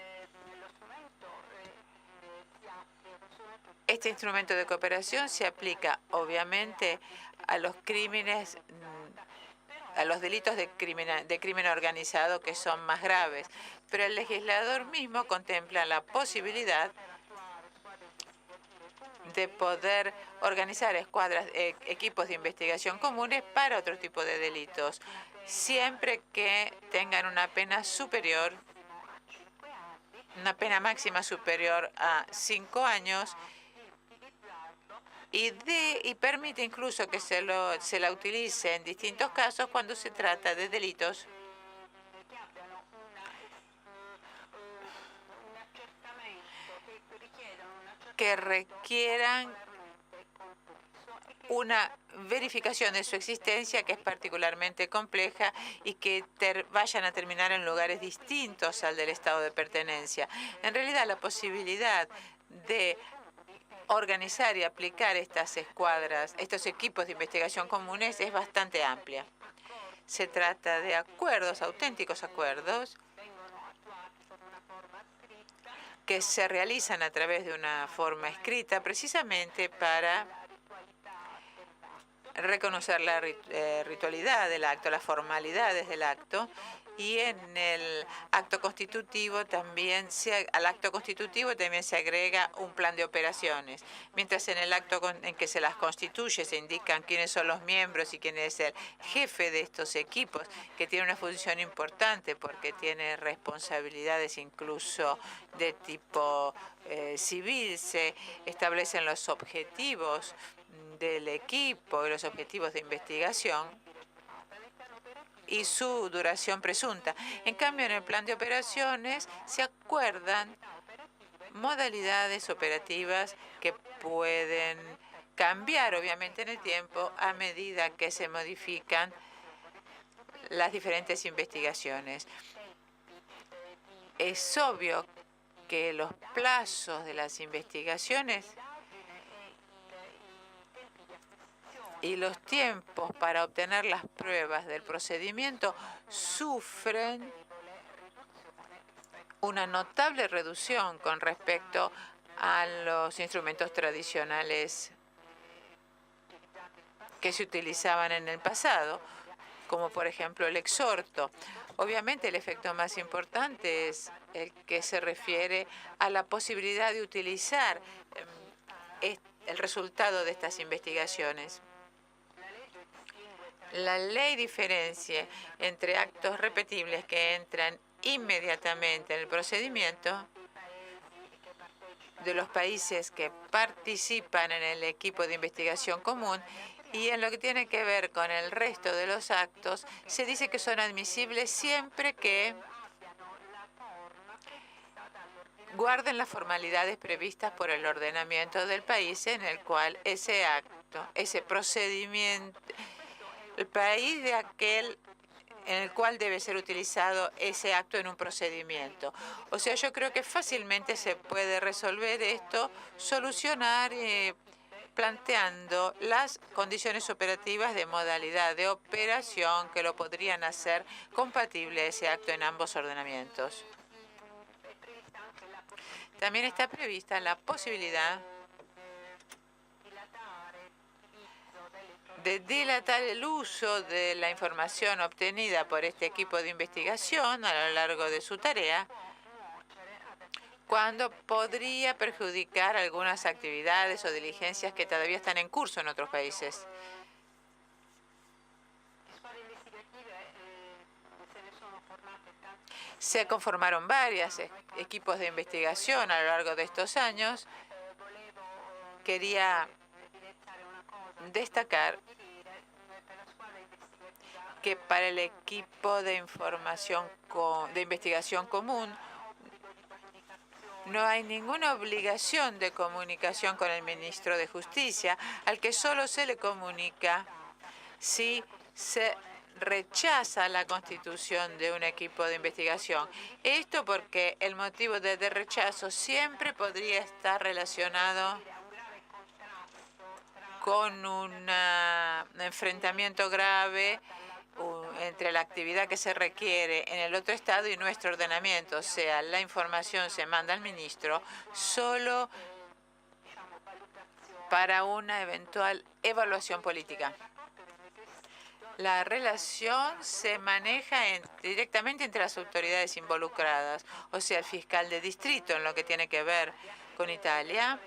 Este instrumento de cooperación se aplica, obviamente, a los crímenes, a los delitos de crimen organizado que son más graves, pero el legislador mismo contempla la posibilidad de poder organizar escuadras, equipos de investigación comunes para otro tipo de delitos, siempre que tengan una pena superior, una pena máxima superior a 5 años, y permite incluso que se la utilice en distintos casos cuando se trata de delitos que requieran una verificación de su existencia que es particularmente compleja y que vayan a terminar en lugares distintos al del estado de pertenencia. En realidad, la posibilidad de organizar y aplicar estas escuadras, estos equipos de investigación comunes es bastante amplia. Se trata de acuerdos, auténticos acuerdos, que se realizan a través de una forma escrita precisamente para reconocer la ritualidad del acto, las formalidades del acto, y en el acto constitutivo también al acto constitutivo también se agrega un plan de operaciones, mientras en el acto en que se las constituye se indican quiénes son los miembros y quién es el jefe de estos equipos, que tiene una función importante porque tiene responsabilidades incluso de tipo civil. Se establecen los objetivos del equipo y los objetivos de investigación y su duración presunta. En cambio, en el plan de operaciones se acuerdan modalidades operativas que pueden cambiar, obviamente, en el tiempo a medida que se modifican las diferentes investigaciones. Es obvio que los plazos de las investigaciones y los tiempos para obtener las pruebas del procedimiento sufren una notable reducción con respecto a los instrumentos tradicionales que se utilizaban en el pasado, como por ejemplo el exhorto. Obviamente el efecto más importante es el que se refiere a la posibilidad de utilizar el resultado de estas investigaciones. La ley diferencia entre actos repetibles que entran inmediatamente en el procedimiento de los países que participan en el equipo de investigación común, y en lo que tiene que ver con el resto de los actos, se dice que son admisibles siempre que guarden las formalidades previstas por el ordenamiento del país en el cual ese acto, ese procedimiento, el país de aquel en el cual debe ser utilizado ese acto en un procedimiento. O sea, yo creo que fácilmente se puede resolver esto, solucionar planteando las condiciones operativas de modalidad de operación que lo podrían hacer compatible ese acto en ambos ordenamientos. También está prevista la posibilidad de dilatar el uso de la información obtenida por este equipo de investigación a lo largo de su tarea, cuando podría perjudicar algunas actividades o diligencias que todavía están en curso en otros países. Se conformaron varios equipos de investigación a lo largo de estos años. Quería destacar que para el equipo de investigación común no hay ninguna obligación de comunicación con el ministro de Justicia, al que solo se le comunica si se rechaza la constitución de un equipo de investigación. Esto porque el motivo de rechazo siempre podría estar relacionado con un enfrentamiento grave entre la actividad que se requiere en el otro estado y nuestro ordenamiento. O sea, la información se manda al ministro solo para una eventual evaluación política. La relación se maneja directamente entre las autoridades involucradas, o sea, el fiscal de distrito en lo que tiene que ver con Italia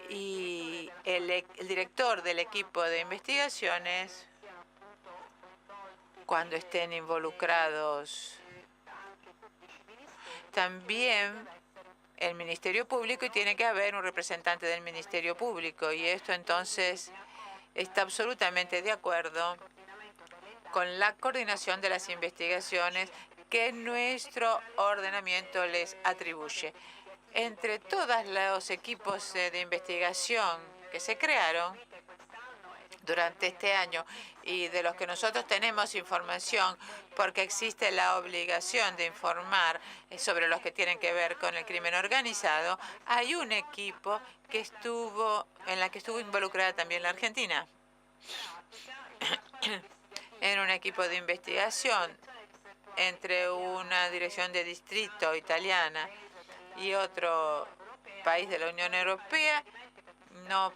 y el director del equipo de investigaciones cuando estén involucrados también el Ministerio Público, y tiene que haber un representante del Ministerio Público, y esto entonces está absolutamente de acuerdo con la coordinación de las investigaciones que nuestro ordenamiento les atribuye. Entre todos los equipos de investigación que se crearon durante este año y de los que nosotros tenemos información, porque existe la obligación de informar sobre los que tienen que ver con el crimen organizado, hay un equipo en la que estuvo involucrada también la Argentina. En un equipo de investigación entre una dirección de distrito italiana y otro país de la Unión Europea. No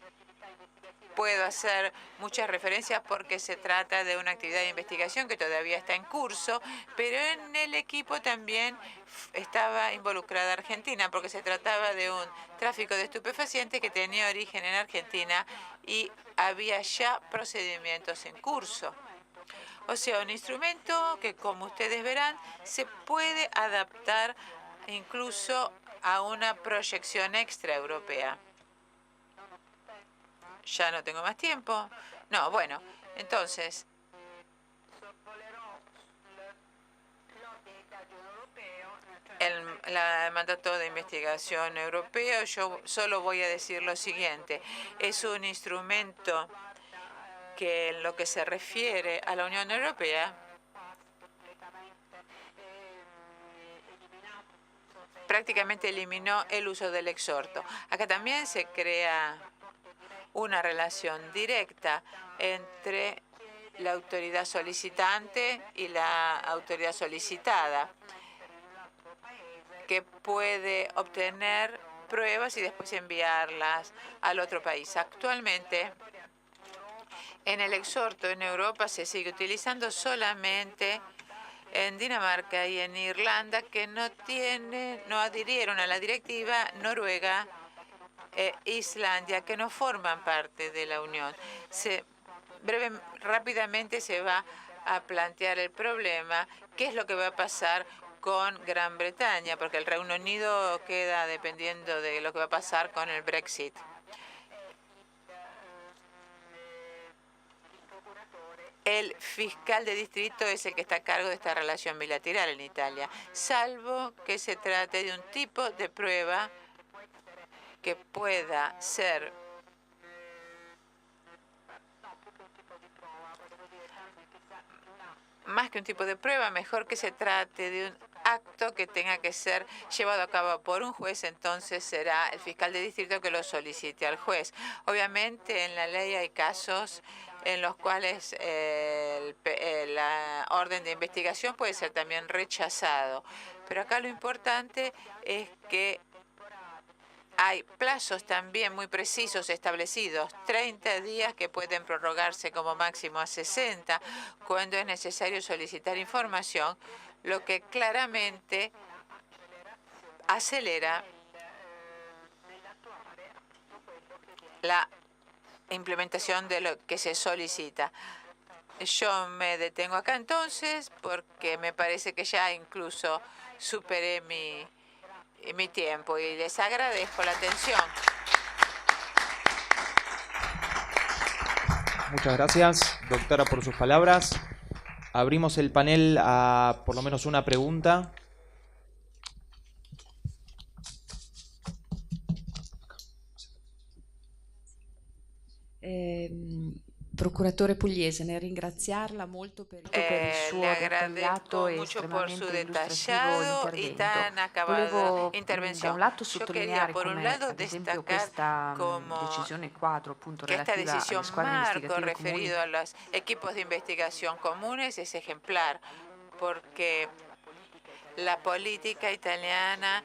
puedo hacer muchas referencias porque se trata de una actividad de investigación que todavía está en curso, pero en el equipo también estaba involucrada Argentina porque se trataba de un tráfico de estupefacientes que tenía origen en Argentina y había ya procedimientos en curso. O sea, un instrumento que, como ustedes verán, se puede adaptar incluso a una proyección extraeuropea. Ya no tengo más tiempo. No, bueno, entonces, el mandato de investigación europeo, yo solo voy a decir lo siguiente. Es un instrumento que en lo que se refiere a la Unión Europea prácticamente eliminó el uso del exhorto. Acá también se crea una relación directa entre la autoridad solicitante y la autoridad solicitada, que puede obtener pruebas y después enviarlas al otro país. Actualmente, en el exhorto en Europa se sigue utilizando solamente en Dinamarca y en Irlanda, que no adhirieron a la directiva, Noruega e Islandia, que no forman parte de la Unión. Rápidamente se va a plantear el problema, qué es lo que va a pasar con Gran Bretaña, porque el Reino Unido queda dependiendo de lo que va a pasar con el Brexit. el fiscal de distrito es el que está a cargo de esta relación bilateral en Italia, salvo que se trate de un tipo de prueba que pueda ser más que un tipo de prueba, mejor que se trate de un acto que tenga que ser llevado a cabo por un juez, entonces será el fiscal de distrito que lo solicite al juez. Obviamente en la ley hay casos en los cuales la orden de investigación puede ser también rechazado, pero acá lo importante es que hay plazos también muy precisos establecidos, 30 días que pueden prorrogarse como máximo a 60 cuando es necesario solicitar información, lo que claramente acelera la implementación de lo que se solicita. Yo me detengo acá entonces porque me parece que ya incluso superé mi tiempo y les agradezco la atención. Muchas gracias, doctora, por sus palabras. Abrimos el panel a por lo menos una pregunta. Procuratore Pugliese, nel ringraziarla molto per il suo Le dettagliato agradezco e mucho por su estremamente detallado illustrativo y tan acabada Volevo da intervención. un lato Yo quería, sottolineare por un come, lado, ad esempio, destacar questa como decisione quadro, appunto, que esta relativa alle decisión squadre marco investigative comuni referido a los equipos de investigación comunes es ejemplar, porque la política italiana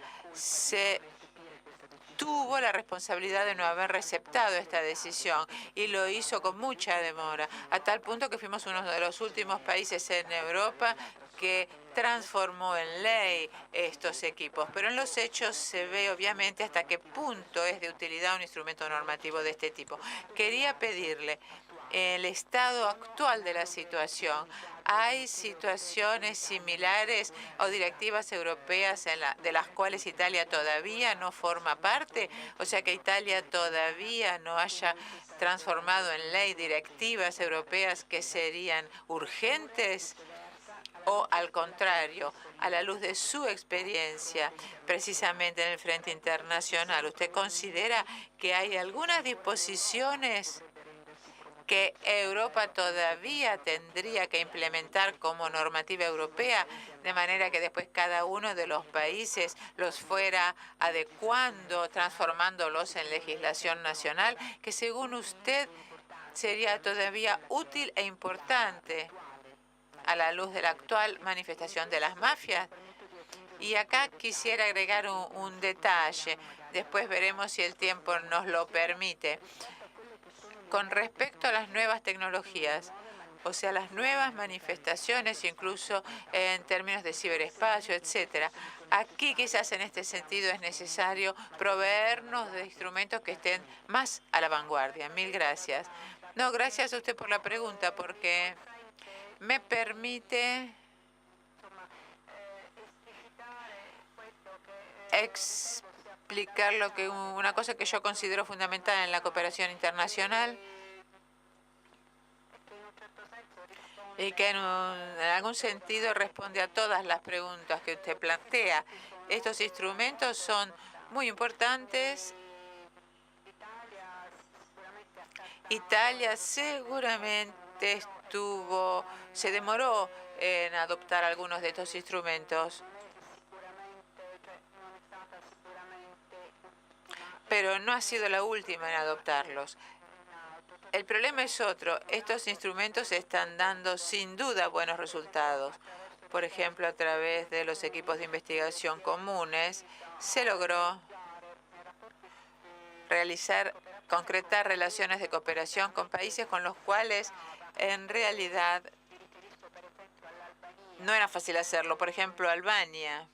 tuvo la responsabilidad de no haber receptado esta decisión y lo hizo con mucha demora, a tal punto que fuimos uno de los últimos países en Europa que transformó en ley estos equipos. Pero en los hechos se ve obviamente hasta qué punto es de utilidad un instrumento normativo de este tipo. Quería pedirle el estado actual de la situación. ¿Hay situaciones similares o directivas europeas de las cuales Italia todavía no forma parte? O sea, que Italia todavía no haya transformado en ley directivas europeas que serían urgentes. O al contrario, a la luz de su experiencia, precisamente en el frente internacional, ¿usted considera que hay algunas disposiciones que Europa todavía tendría que implementar como normativa europea, de manera que después cada uno de los países los fuera adecuando, transformándolos en legislación nacional, que según usted sería todavía útil e importante a la luz de la actual manifestación de las mafias? Y acá quisiera agregar un detalle, después veremos si el tiempo nos lo permite. Con respecto a las nuevas tecnologías, o sea, las nuevas manifestaciones, incluso en términos de ciberespacio, etcétera. Aquí quizás en este sentido es necesario proveernos de instrumentos que estén más a la vanguardia. Mil gracias. No, gracias a usted por la pregunta, porque me permite explicar una cosa que yo considero fundamental en la cooperación internacional y que en algún sentido responde a todas las preguntas que usted plantea. Estos instrumentos son muy importantes. Italia seguramente se demoró en adoptar algunos de estos instrumentos, pero no ha sido la última en adoptarlos. El problema es otro. Estos instrumentos están dando sin duda buenos resultados. Por ejemplo, a través de los equipos de investigación comunes se logró concretar relaciones de cooperación con países con los cuales en realidad no era fácil hacerlo. Por ejemplo, Albania.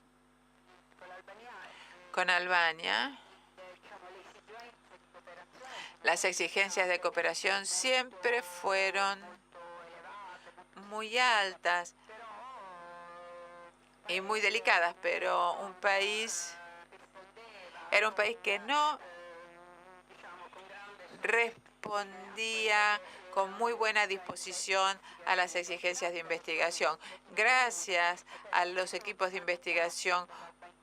Con Albania, las exigencias de cooperación siempre fueron muy altas y muy delicadas, pero era un país que no respondía con muy buena disposición a las exigencias de investigación. Gracias a los equipos de investigación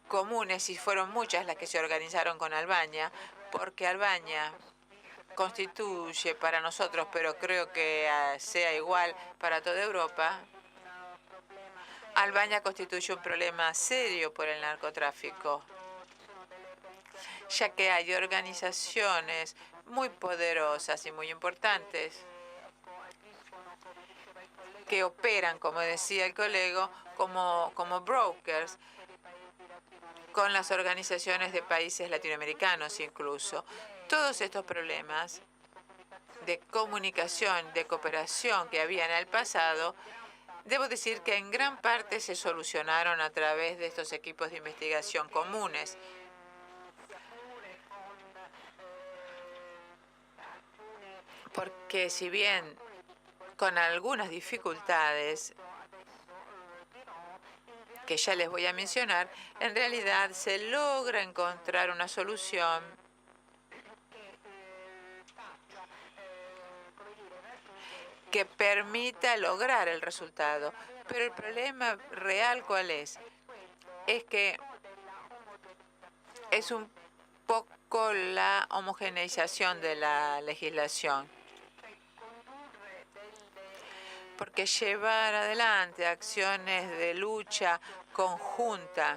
comunes, y fueron muchas las que se organizaron con Albania, porque Albania constituye para nosotros, pero creo que sea igual para toda Europa, Albania constituye un problema serio por el narcotráfico, ya que hay organizaciones muy poderosas y muy importantes que operan, como decía el colega, como brokers con las organizaciones de países latinoamericanos incluso. Todos estos problemas de comunicación, de cooperación que había en el pasado, debo decir que en gran parte se solucionaron a través de estos equipos de investigación comunes. Porque si bien con algunas dificultades que ya les voy a mencionar, en realidad se logra encontrar una solución que permita lograr el resultado. Pero el problema real, ¿cuál es? Es que es un poco la homogeneización de la legislación. Porque llevar adelante acciones de lucha conjunta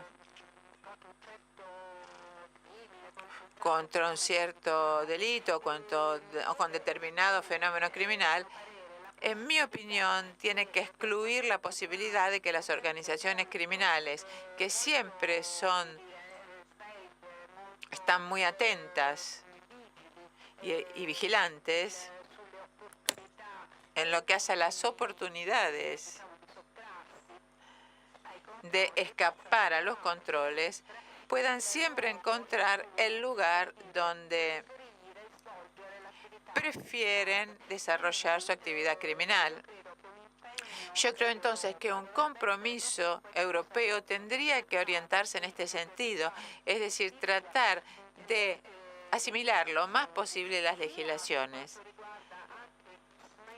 contra un cierto delito o con determinado fenómeno criminal, en mi opinión, tiene que excluir la posibilidad de que las organizaciones criminales, que siempre están muy atentas y vigilantes en lo que hace a las oportunidades de escapar a los controles, puedan siempre encontrar el lugar donde prefieren desarrollar su actividad criminal. Yo creo entonces que un compromiso europeo tendría que orientarse en este sentido, es decir, tratar de asimilar lo más posible las legislaciones,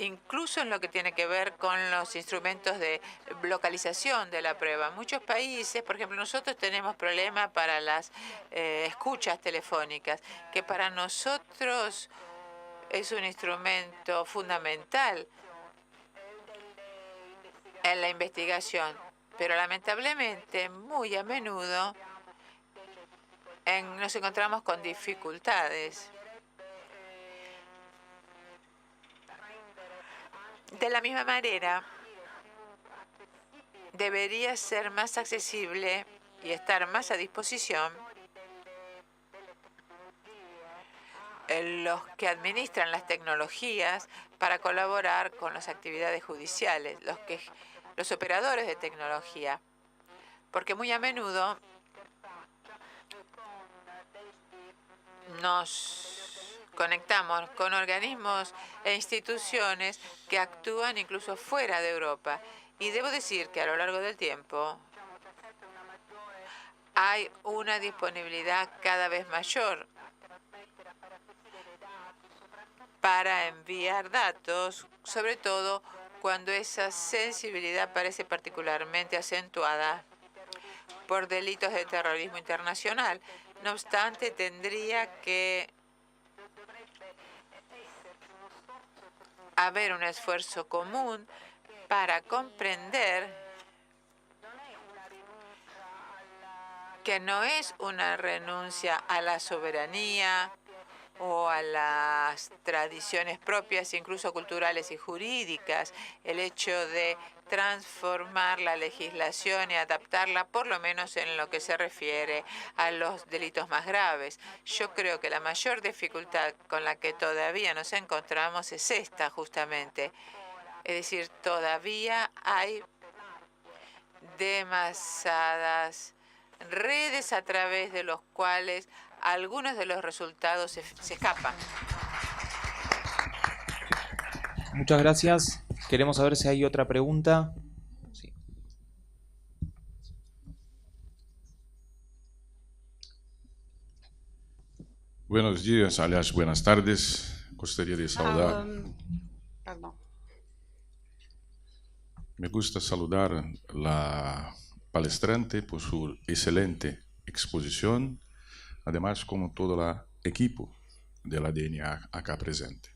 incluso en lo que tiene que ver con los instrumentos de localización de la prueba. Muchos países, por ejemplo, nosotros tenemos problemas para las escuchas telefónicas, que para nosotros es un instrumento fundamental en la investigación, pero lamentablemente muy a menudo nos encontramos con dificultades. De la misma manera, debería ser más accesible y estar más a disposición los que administran las tecnologías para colaborar con las actividades judiciales, los operadores de tecnología, porque muy a menudo nos conectamos con organismos e instituciones que actúan incluso fuera de Europa. Y debo decir que a lo largo del tiempo hay una disponibilidad cada vez mayor para enviar datos, sobre todo cuando esa sensibilidad parece particularmente acentuada por delitos de terrorismo internacional. No obstante, tendría que haber un esfuerzo común para comprender que no es una renuncia a la soberanía o a las tradiciones propias, incluso culturales y jurídicas, el hecho de transformar la legislación y adaptarla, por lo menos en lo que se refiere a los delitos más graves. Yo creo que la mayor dificultad con la que todavía nos encontramos es esta, justamente. Es decir, todavía hay demasiadas redes a través de los cuales algunos de los resultados se escapan. Muchas gracias. Queremos saber si hay otra pregunta. Sí. Buenos días, alias buenas tardes. gostaria de saudar. Perdón. Me gusta saludar la palestrante por su excelente exposición, además como todo el equipo de la DNA acá presente.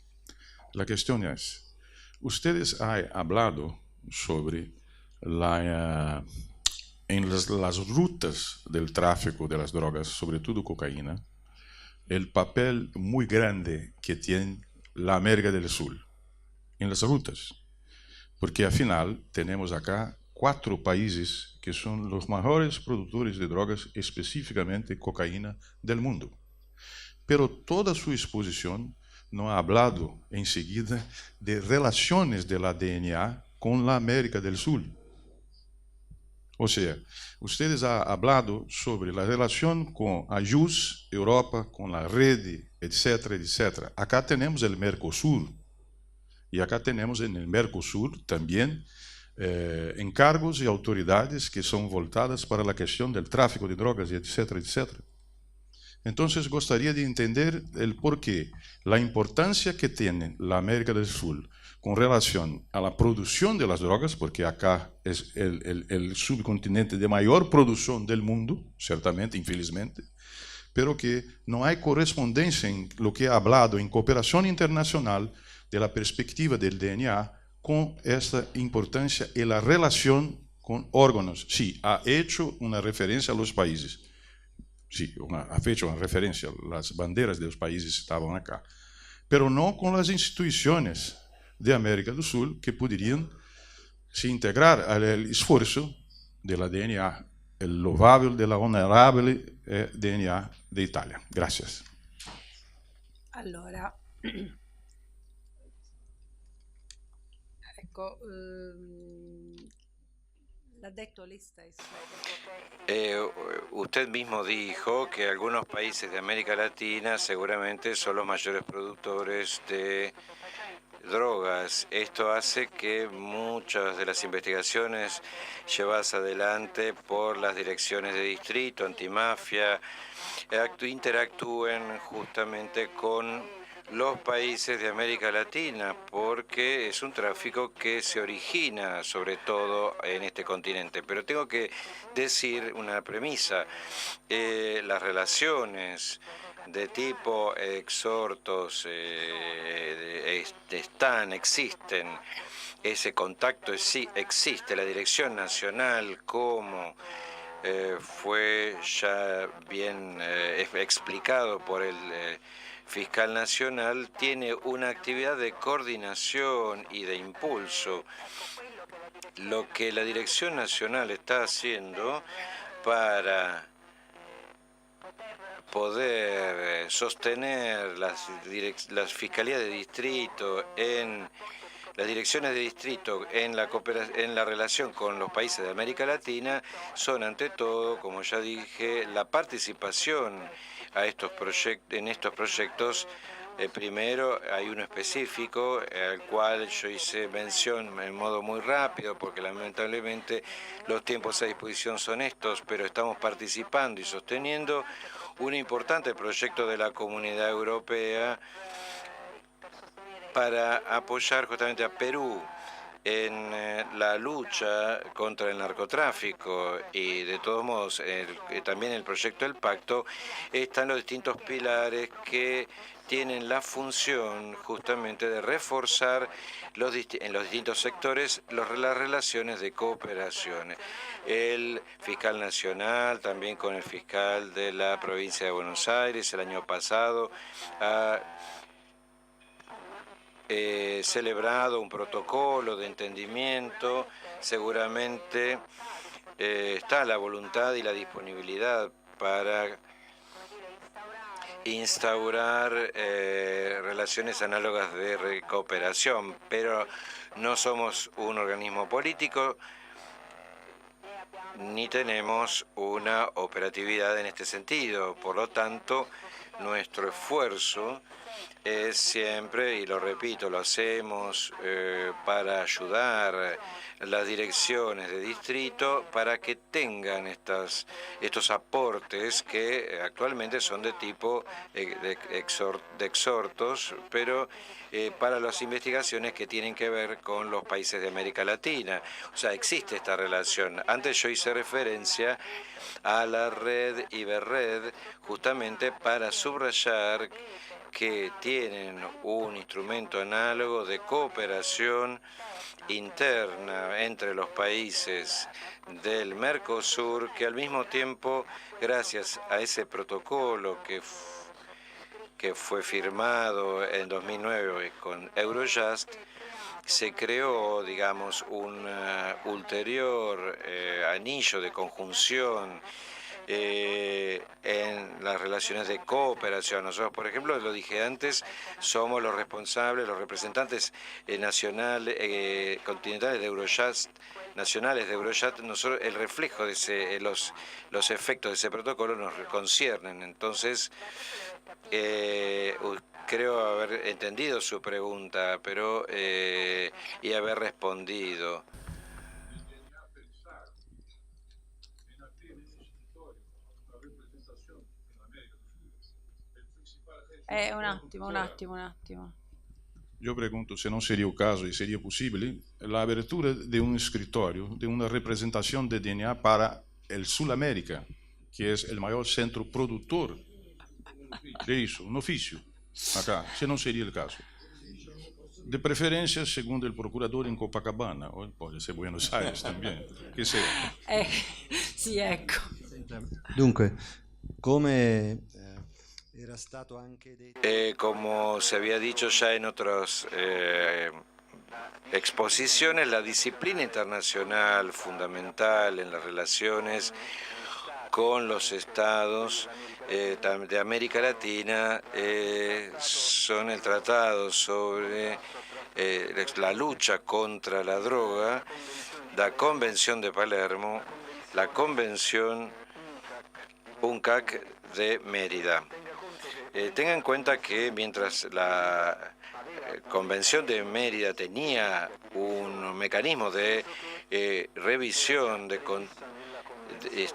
La cuestión es, ustedes han hablado sobre en las rutas del tráfico de las drogas, sobre todo cocaína, el papel muy grande que tiene la América del Sur en las rutas. Porque al final tenemos acá 4 países que son los mejores productores de drogas, específicamente cocaína, del mundo. Pero toda su exposición no ha hablado enseguida de relaciones de la DNA con la América del Sur. O sea, ustedes han hablado sobre la relación con AYUS, Europa, con la red, etcétera, etcétera. Acá tenemos el Mercosur. Y acá tenemos en el Mercosur también encargos y autoridades que son voltadas para la cuestión del tráfico de drogas, etcétera, etcétera. Entonces, gostaria de entender el porqué, la importancia que tiene la América del Sur con relación a la producción de las drogas, porque acá es el subcontinente de mayor producción del mundo, ciertamente, infelizmente, pero que no hay correspondencia en lo que he hablado en cooperación internacional de la perspectiva del DNA con esta importancia y la relación con órganos. Sí, ha hecho una referencia a los países. Sí, ha hecho una referencia, las banderas de los países estaban acá. Pero no con las instituciones de América del Sur que podrían se integrar al esfuerzo de la DNA, el loable, de la honorable DNA de Italia. Gracias. Allora, ecco, l'ha detto lei stesso. Usted mismo dijo que algunos países de América Latina seguramente son los mayores productores de drogas. Esto hace que muchas de las investigaciones llevadas adelante por las direcciones de distrito, antimafia, interactúen justamente con los países de América Latina, porque es un tráfico que se origina sobre todo en este continente. Pero tengo que decir una premisa, las relaciones de tipo exhortos existen, ese contacto sí existe, la Dirección Nacional como fue ya bien explicado por el fiscal nacional, tiene una actividad de coordinación y de impulso. Lo que la Dirección Nacional está haciendo para poder sostener las fiscalías de distrito en las direcciones de distrito en la relación con los países de América Latina son ante todo, como ya dije, la participación en estos proyectos. Primero hay uno específico al cual yo hice mención en modo muy rápido porque lamentablemente los tiempos a disposición son estos, pero estamos participando y sosteniendo un importante proyecto de la Comunidad Europea para apoyar justamente a Perú en la lucha contra el narcotráfico y de todos modos también el proyecto del pacto están los distintos pilares que tienen la función justamente de reforzar en los distintos sectores las relaciones de cooperación. El fiscal nacional, también con el fiscal de la provincia de Buenos Aires, el año pasado ha celebrado un protocolo de entendimiento. Seguramente está la voluntad y la disponibilidad para instaurar relaciones análogas de cooperación, pero no somos un organismo político ni tenemos una operatividad en este sentido. Por lo tanto, nuestro esfuerzo es siempre, y lo repito, lo hacemos para ayudar las direcciones de distrito para que tengan estos aportes que actualmente son de tipo de exhortos, pero para las investigaciones que tienen que ver con los países de América Latina. O sea, existe esta relación. Antes yo hice referencia a la red Iberred justamente para subrayar que tienen un instrumento análogo de cooperación interna entre los países del Mercosur, que al mismo tiempo, gracias a ese protocolo que fue firmado en 2009 con Eurojust, se creó, digamos, un ulterior anillo de conjunción en las relaciones de cooperación. Nosotros, por ejemplo, lo dije antes, somos los responsables, los representantes nacionales, continentales de Eurojust, nacionales de Eurojust. Nosotros, el reflejo de los efectos de ese protocolo nos conciernen. Entonces, creo haber entendido su pregunta, pero y haber respondido. Un attimo. Yo pregunto se no sería el caso y sería posible la abertura de un escritorio, de una representación de DNA para el Sudamérica, que es el mayor centro productor de eso, un oficio, acá, se no sería el caso. De preferencia, secondo il procuratore in Copacabana, o può essere Buenos Aires también, che sia. Sì, ecco. Dunque, come era stato anche detto... Como se había dicho ya en otras exposiciones, la disciplina internacional fundamental en las relaciones con los estados de América Latina son el tratado sobre la lucha contra la droga, la Convención de Palermo, la Convención UNCAC de Mérida. Tengan en cuenta que mientras la Convención de Mérida tenía un mecanismo de revisión,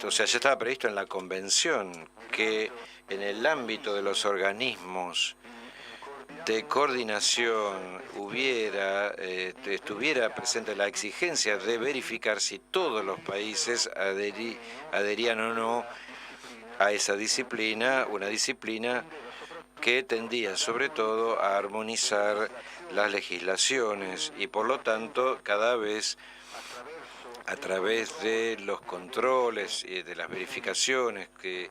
o sea, ya estaba previsto en la Convención que en el ámbito de los organismos de coordinación estuviera presente la exigencia de verificar si todos los países adherían o no a esa disciplina, una disciplina que tendía sobre todo a armonizar las legislaciones y por lo tanto cada vez a través de los controles y de las verificaciones que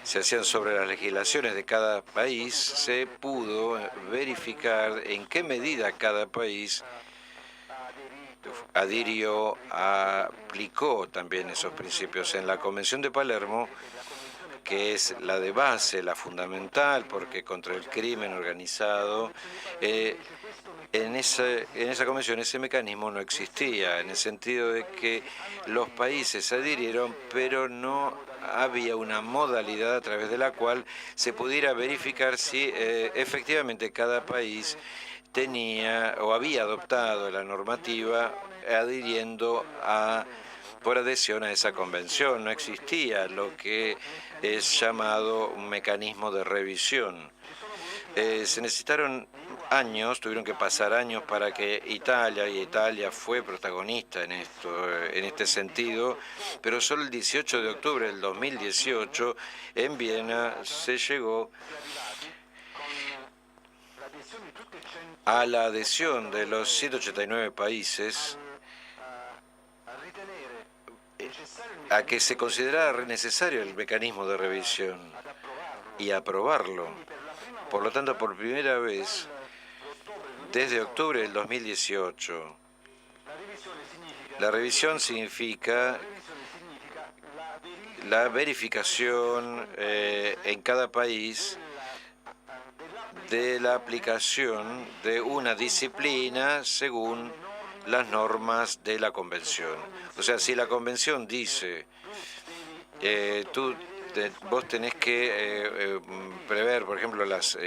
se hacían sobre las legislaciones de cada país, se pudo verificar en qué medida cada país adhirió, aplicó también esos principios. En la Convención de Palermo, que es la de base, la fundamental, porque contra el crimen organizado, en esa convención ese mecanismo no existía, en el sentido de que los países adhirieron, pero no había una modalidad a través de la cual se pudiera verificar si efectivamente cada país tenía o había adoptado la normativa adhiriendo por adhesión a esa convención. No existía lo que es llamado un mecanismo de revisión. Se necesitaron años, tuvieron que pasar años para que Italia fue protagonista en este sentido, pero solo el 18 de octubre del 2018 en Viena se llegó a la adhesión de los 189 países a que se considerara necesario el mecanismo de revisión y aprobarlo. Por lo tanto, por primera vez, desde octubre del 2018, la revisión significa la verificación en cada país de la aplicación de una disciplina según las normas de la Convención. O sea, si la Convención dice tú vos tenés que prever, por ejemplo, los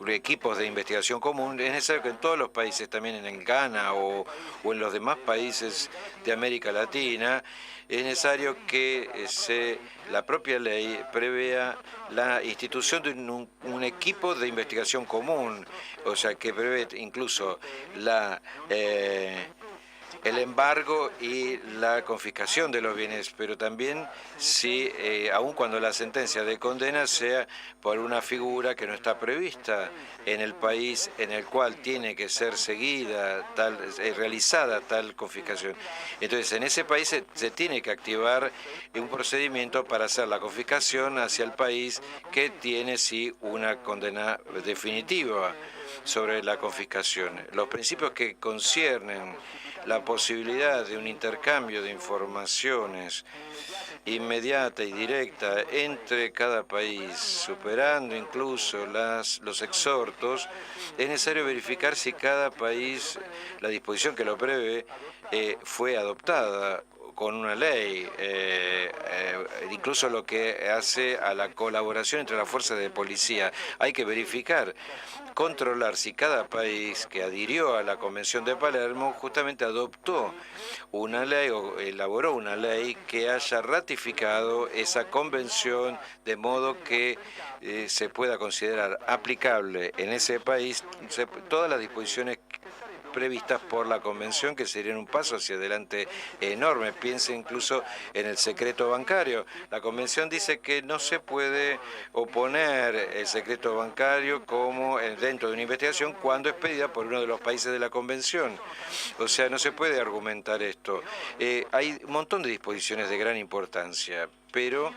equipos de investigación común. Es necesario que en todos los países, también en Ghana o en los demás países de América Latina, es necesario que la propia ley prevea la institución de un equipo de investigación común, o sea, que prevé incluso el embargo y la confiscación de los bienes, pero también si, aun cuando la sentencia de condena sea por una figura que no está prevista en el país en el cual tiene que ser realizada tal confiscación. Entonces, en ese país se tiene que activar un procedimiento para hacer la confiscación hacia el país que tiene, sí, una condena definitiva sobre la confiscación. Los principios que conciernen la posibilidad de un intercambio de informaciones inmediata y directa entre cada país, superando incluso los exhortos, es necesario verificar si cada país, la disposición que lo prevé, fue adoptada con una ley, incluso lo que hace a la colaboración entre las fuerzas de policía. Hay que verificar, controlar si cada país que adhirió a la Convención de Palermo justamente adoptó una ley o elaboró una ley que haya ratificado esa convención de modo que se pueda considerar aplicable en ese país todas las disposiciones previstas por la Convención, que serían un paso hacia adelante enorme. Piense incluso en el secreto bancario. La Convención dice que no se puede oponer el secreto bancario como dentro de una investigación cuando es pedida por uno de los países de la Convención. O sea, no se puede argumentar esto. Hay un montón de disposiciones de gran importancia, pero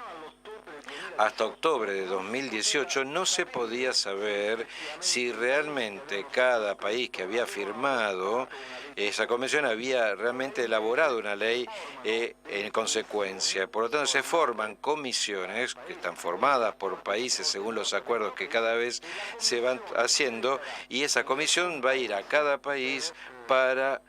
hasta octubre de 2018 no se podía saber si realmente cada país que había firmado esa convención había realmente elaborado una ley en consecuencia. Por lo tanto, se forman comisiones que están formadas por países según los acuerdos que cada vez se van haciendo, y esa comisión va a ir a cada país para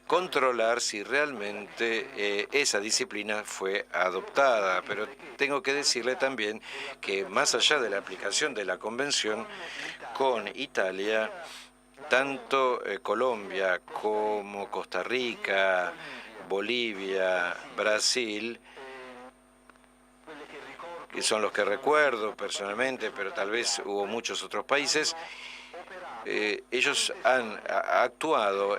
controlar si realmente esa disciplina fue adoptada. Pero tengo que decirle también que más allá de la aplicación de la Convención, con Italia, tanto Colombia como Costa Rica, Bolivia, Brasil, que son los que recuerdo personalmente, pero tal vez hubo muchos otros países, ellos han actuado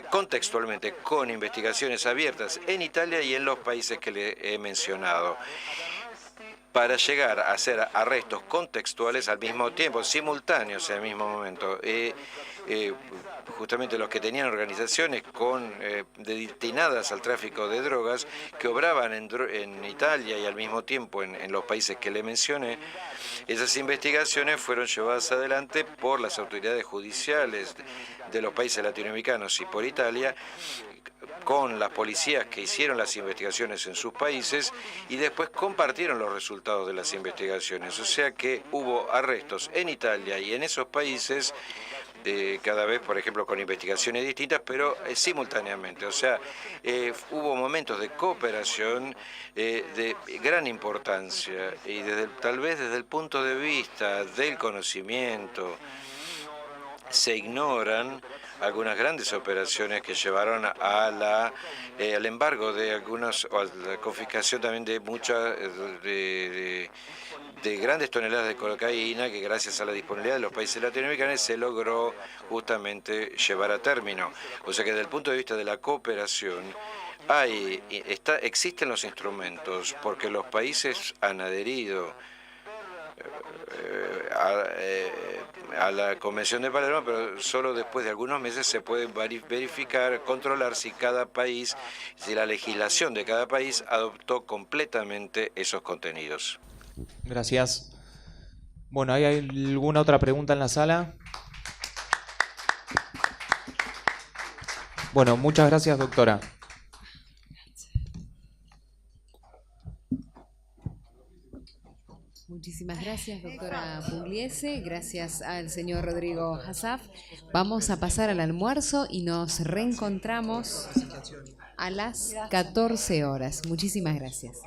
contextualmente con investigaciones abiertas en Italia y en los países que le he mencionado, para llegar a hacer arrestos contextuales al mismo tiempo, simultáneos en el mismo momento. Justamente los que tenían organizaciones destinadas al tráfico de drogas, que obraban en Italia y al mismo tiempo en los países que le mencioné, esas investigaciones fueron llevadas adelante por las autoridades judiciales de los países latinoamericanos y por Italia, con las policías que hicieron las investigaciones en sus países, y después compartieron los resultados de las investigaciones. O sea que hubo arrestos en Italia y en esos países, cada vez, por ejemplo, con investigaciones distintas, pero simultáneamente. O sea, hubo momentos de cooperación de gran importancia, y tal vez desde el punto de vista del conocimiento se ignoran algunas grandes operaciones que llevaron al embargo de algunos, o a la confiscación también de muchas de grandes toneladas de cocaína, que gracias a la disponibilidad de los países latinoamericanos se logró justamente llevar a término. O sea que desde el punto de vista de la cooperación existen los instrumentos, porque los países han adherido a la Convención de Palermo, pero solo después de algunos meses se puede verificar, controlar si cada país, si la legislación de cada país adoptó completamente esos contenidos. Gracias. Bueno, ¿hay alguna otra pregunta en la sala? Bueno, muchas gracias, doctora. Muchísimas gracias, doctora Pugliese. Gracias al señor Rodrigo Hassaf. Vamos a pasar al almuerzo y nos reencontramos a las 14 horas. Muchísimas gracias.